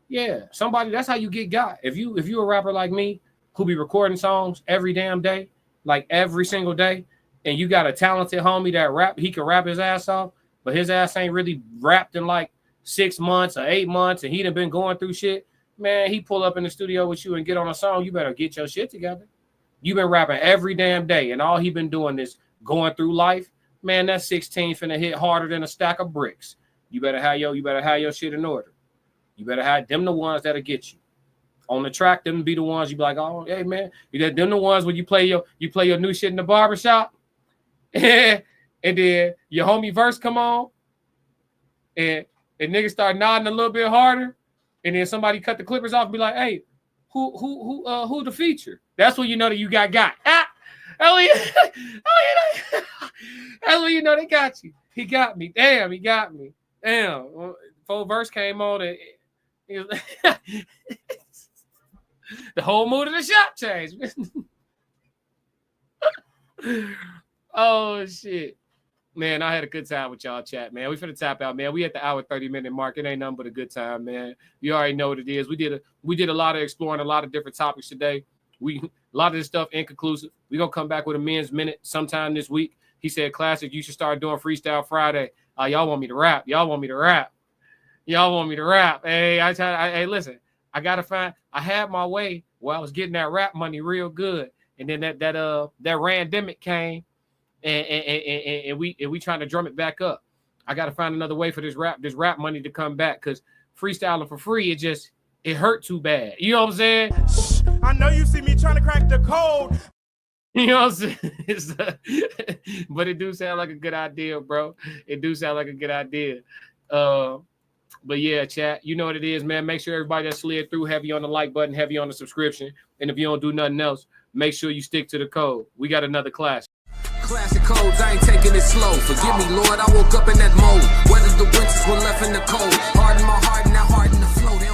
Yeah. Somebody, that's how you get got. If you a rapper like me who be recording songs every damn day, like every single day, and you got a talented homie that he can rap his ass off, but his ass ain't really rapped in like 6 months or 8 months, and he done been going through shit, man, he pull up in the studio with you and get on a song, you better get your shit together. You been rapping every damn day, and all he been doing is going through life. Man, that 16 finna hit harder than a stack of bricks. You better have your shit in order. You better have them the ones that'll get you. On the track, them be the ones you be like, oh, hey man, them the ones when you play your new shit in the barbershop, and then your homie verse come on, and niggas start nodding a little bit harder, and then somebody cut the clippers off and be like, hey, who the feature? That's when you know that you got. That's when you know they got you. He got me. Damn, he got me. Damn. Before verse came on, the whole mood of the shop changed. Oh shit. Man, I had a good time with y'all chat, man. We finna tap out, man. We at the hour 30-minute mark. It ain't nothing but a good time, man. You already know what it is. We did a lot of exploring a lot of different topics today. A lot of this stuff inconclusive. We're gonna come back with a men's minute sometime this week. He said, Classic, you should start doing Freestyle Friday. Y'all want me to rap. Hey, listen, I had my way where I was getting that rap money real good. And then that randemic came. And we trying to drum it back up. I got to find another way for this rap money to come back, because freestyling for free, it hurt too bad. You know what I'm saying? I know you see me trying to crack the code. You know what I'm saying? But it do sound like a good idea, bro. It do sound like a good idea. But yeah, chat, you know what it is, man. Make sure everybody that slid through, heavy on the like button, heavy on the subscription. And if you don't do nothing else, make sure you stick to the code. We got another class. Classic codes, I ain't taking it slow. Forgive me, Lord, I woke up in that mode. Weathered the winters, we're left in the cold. Harden my heart and I harden the flow.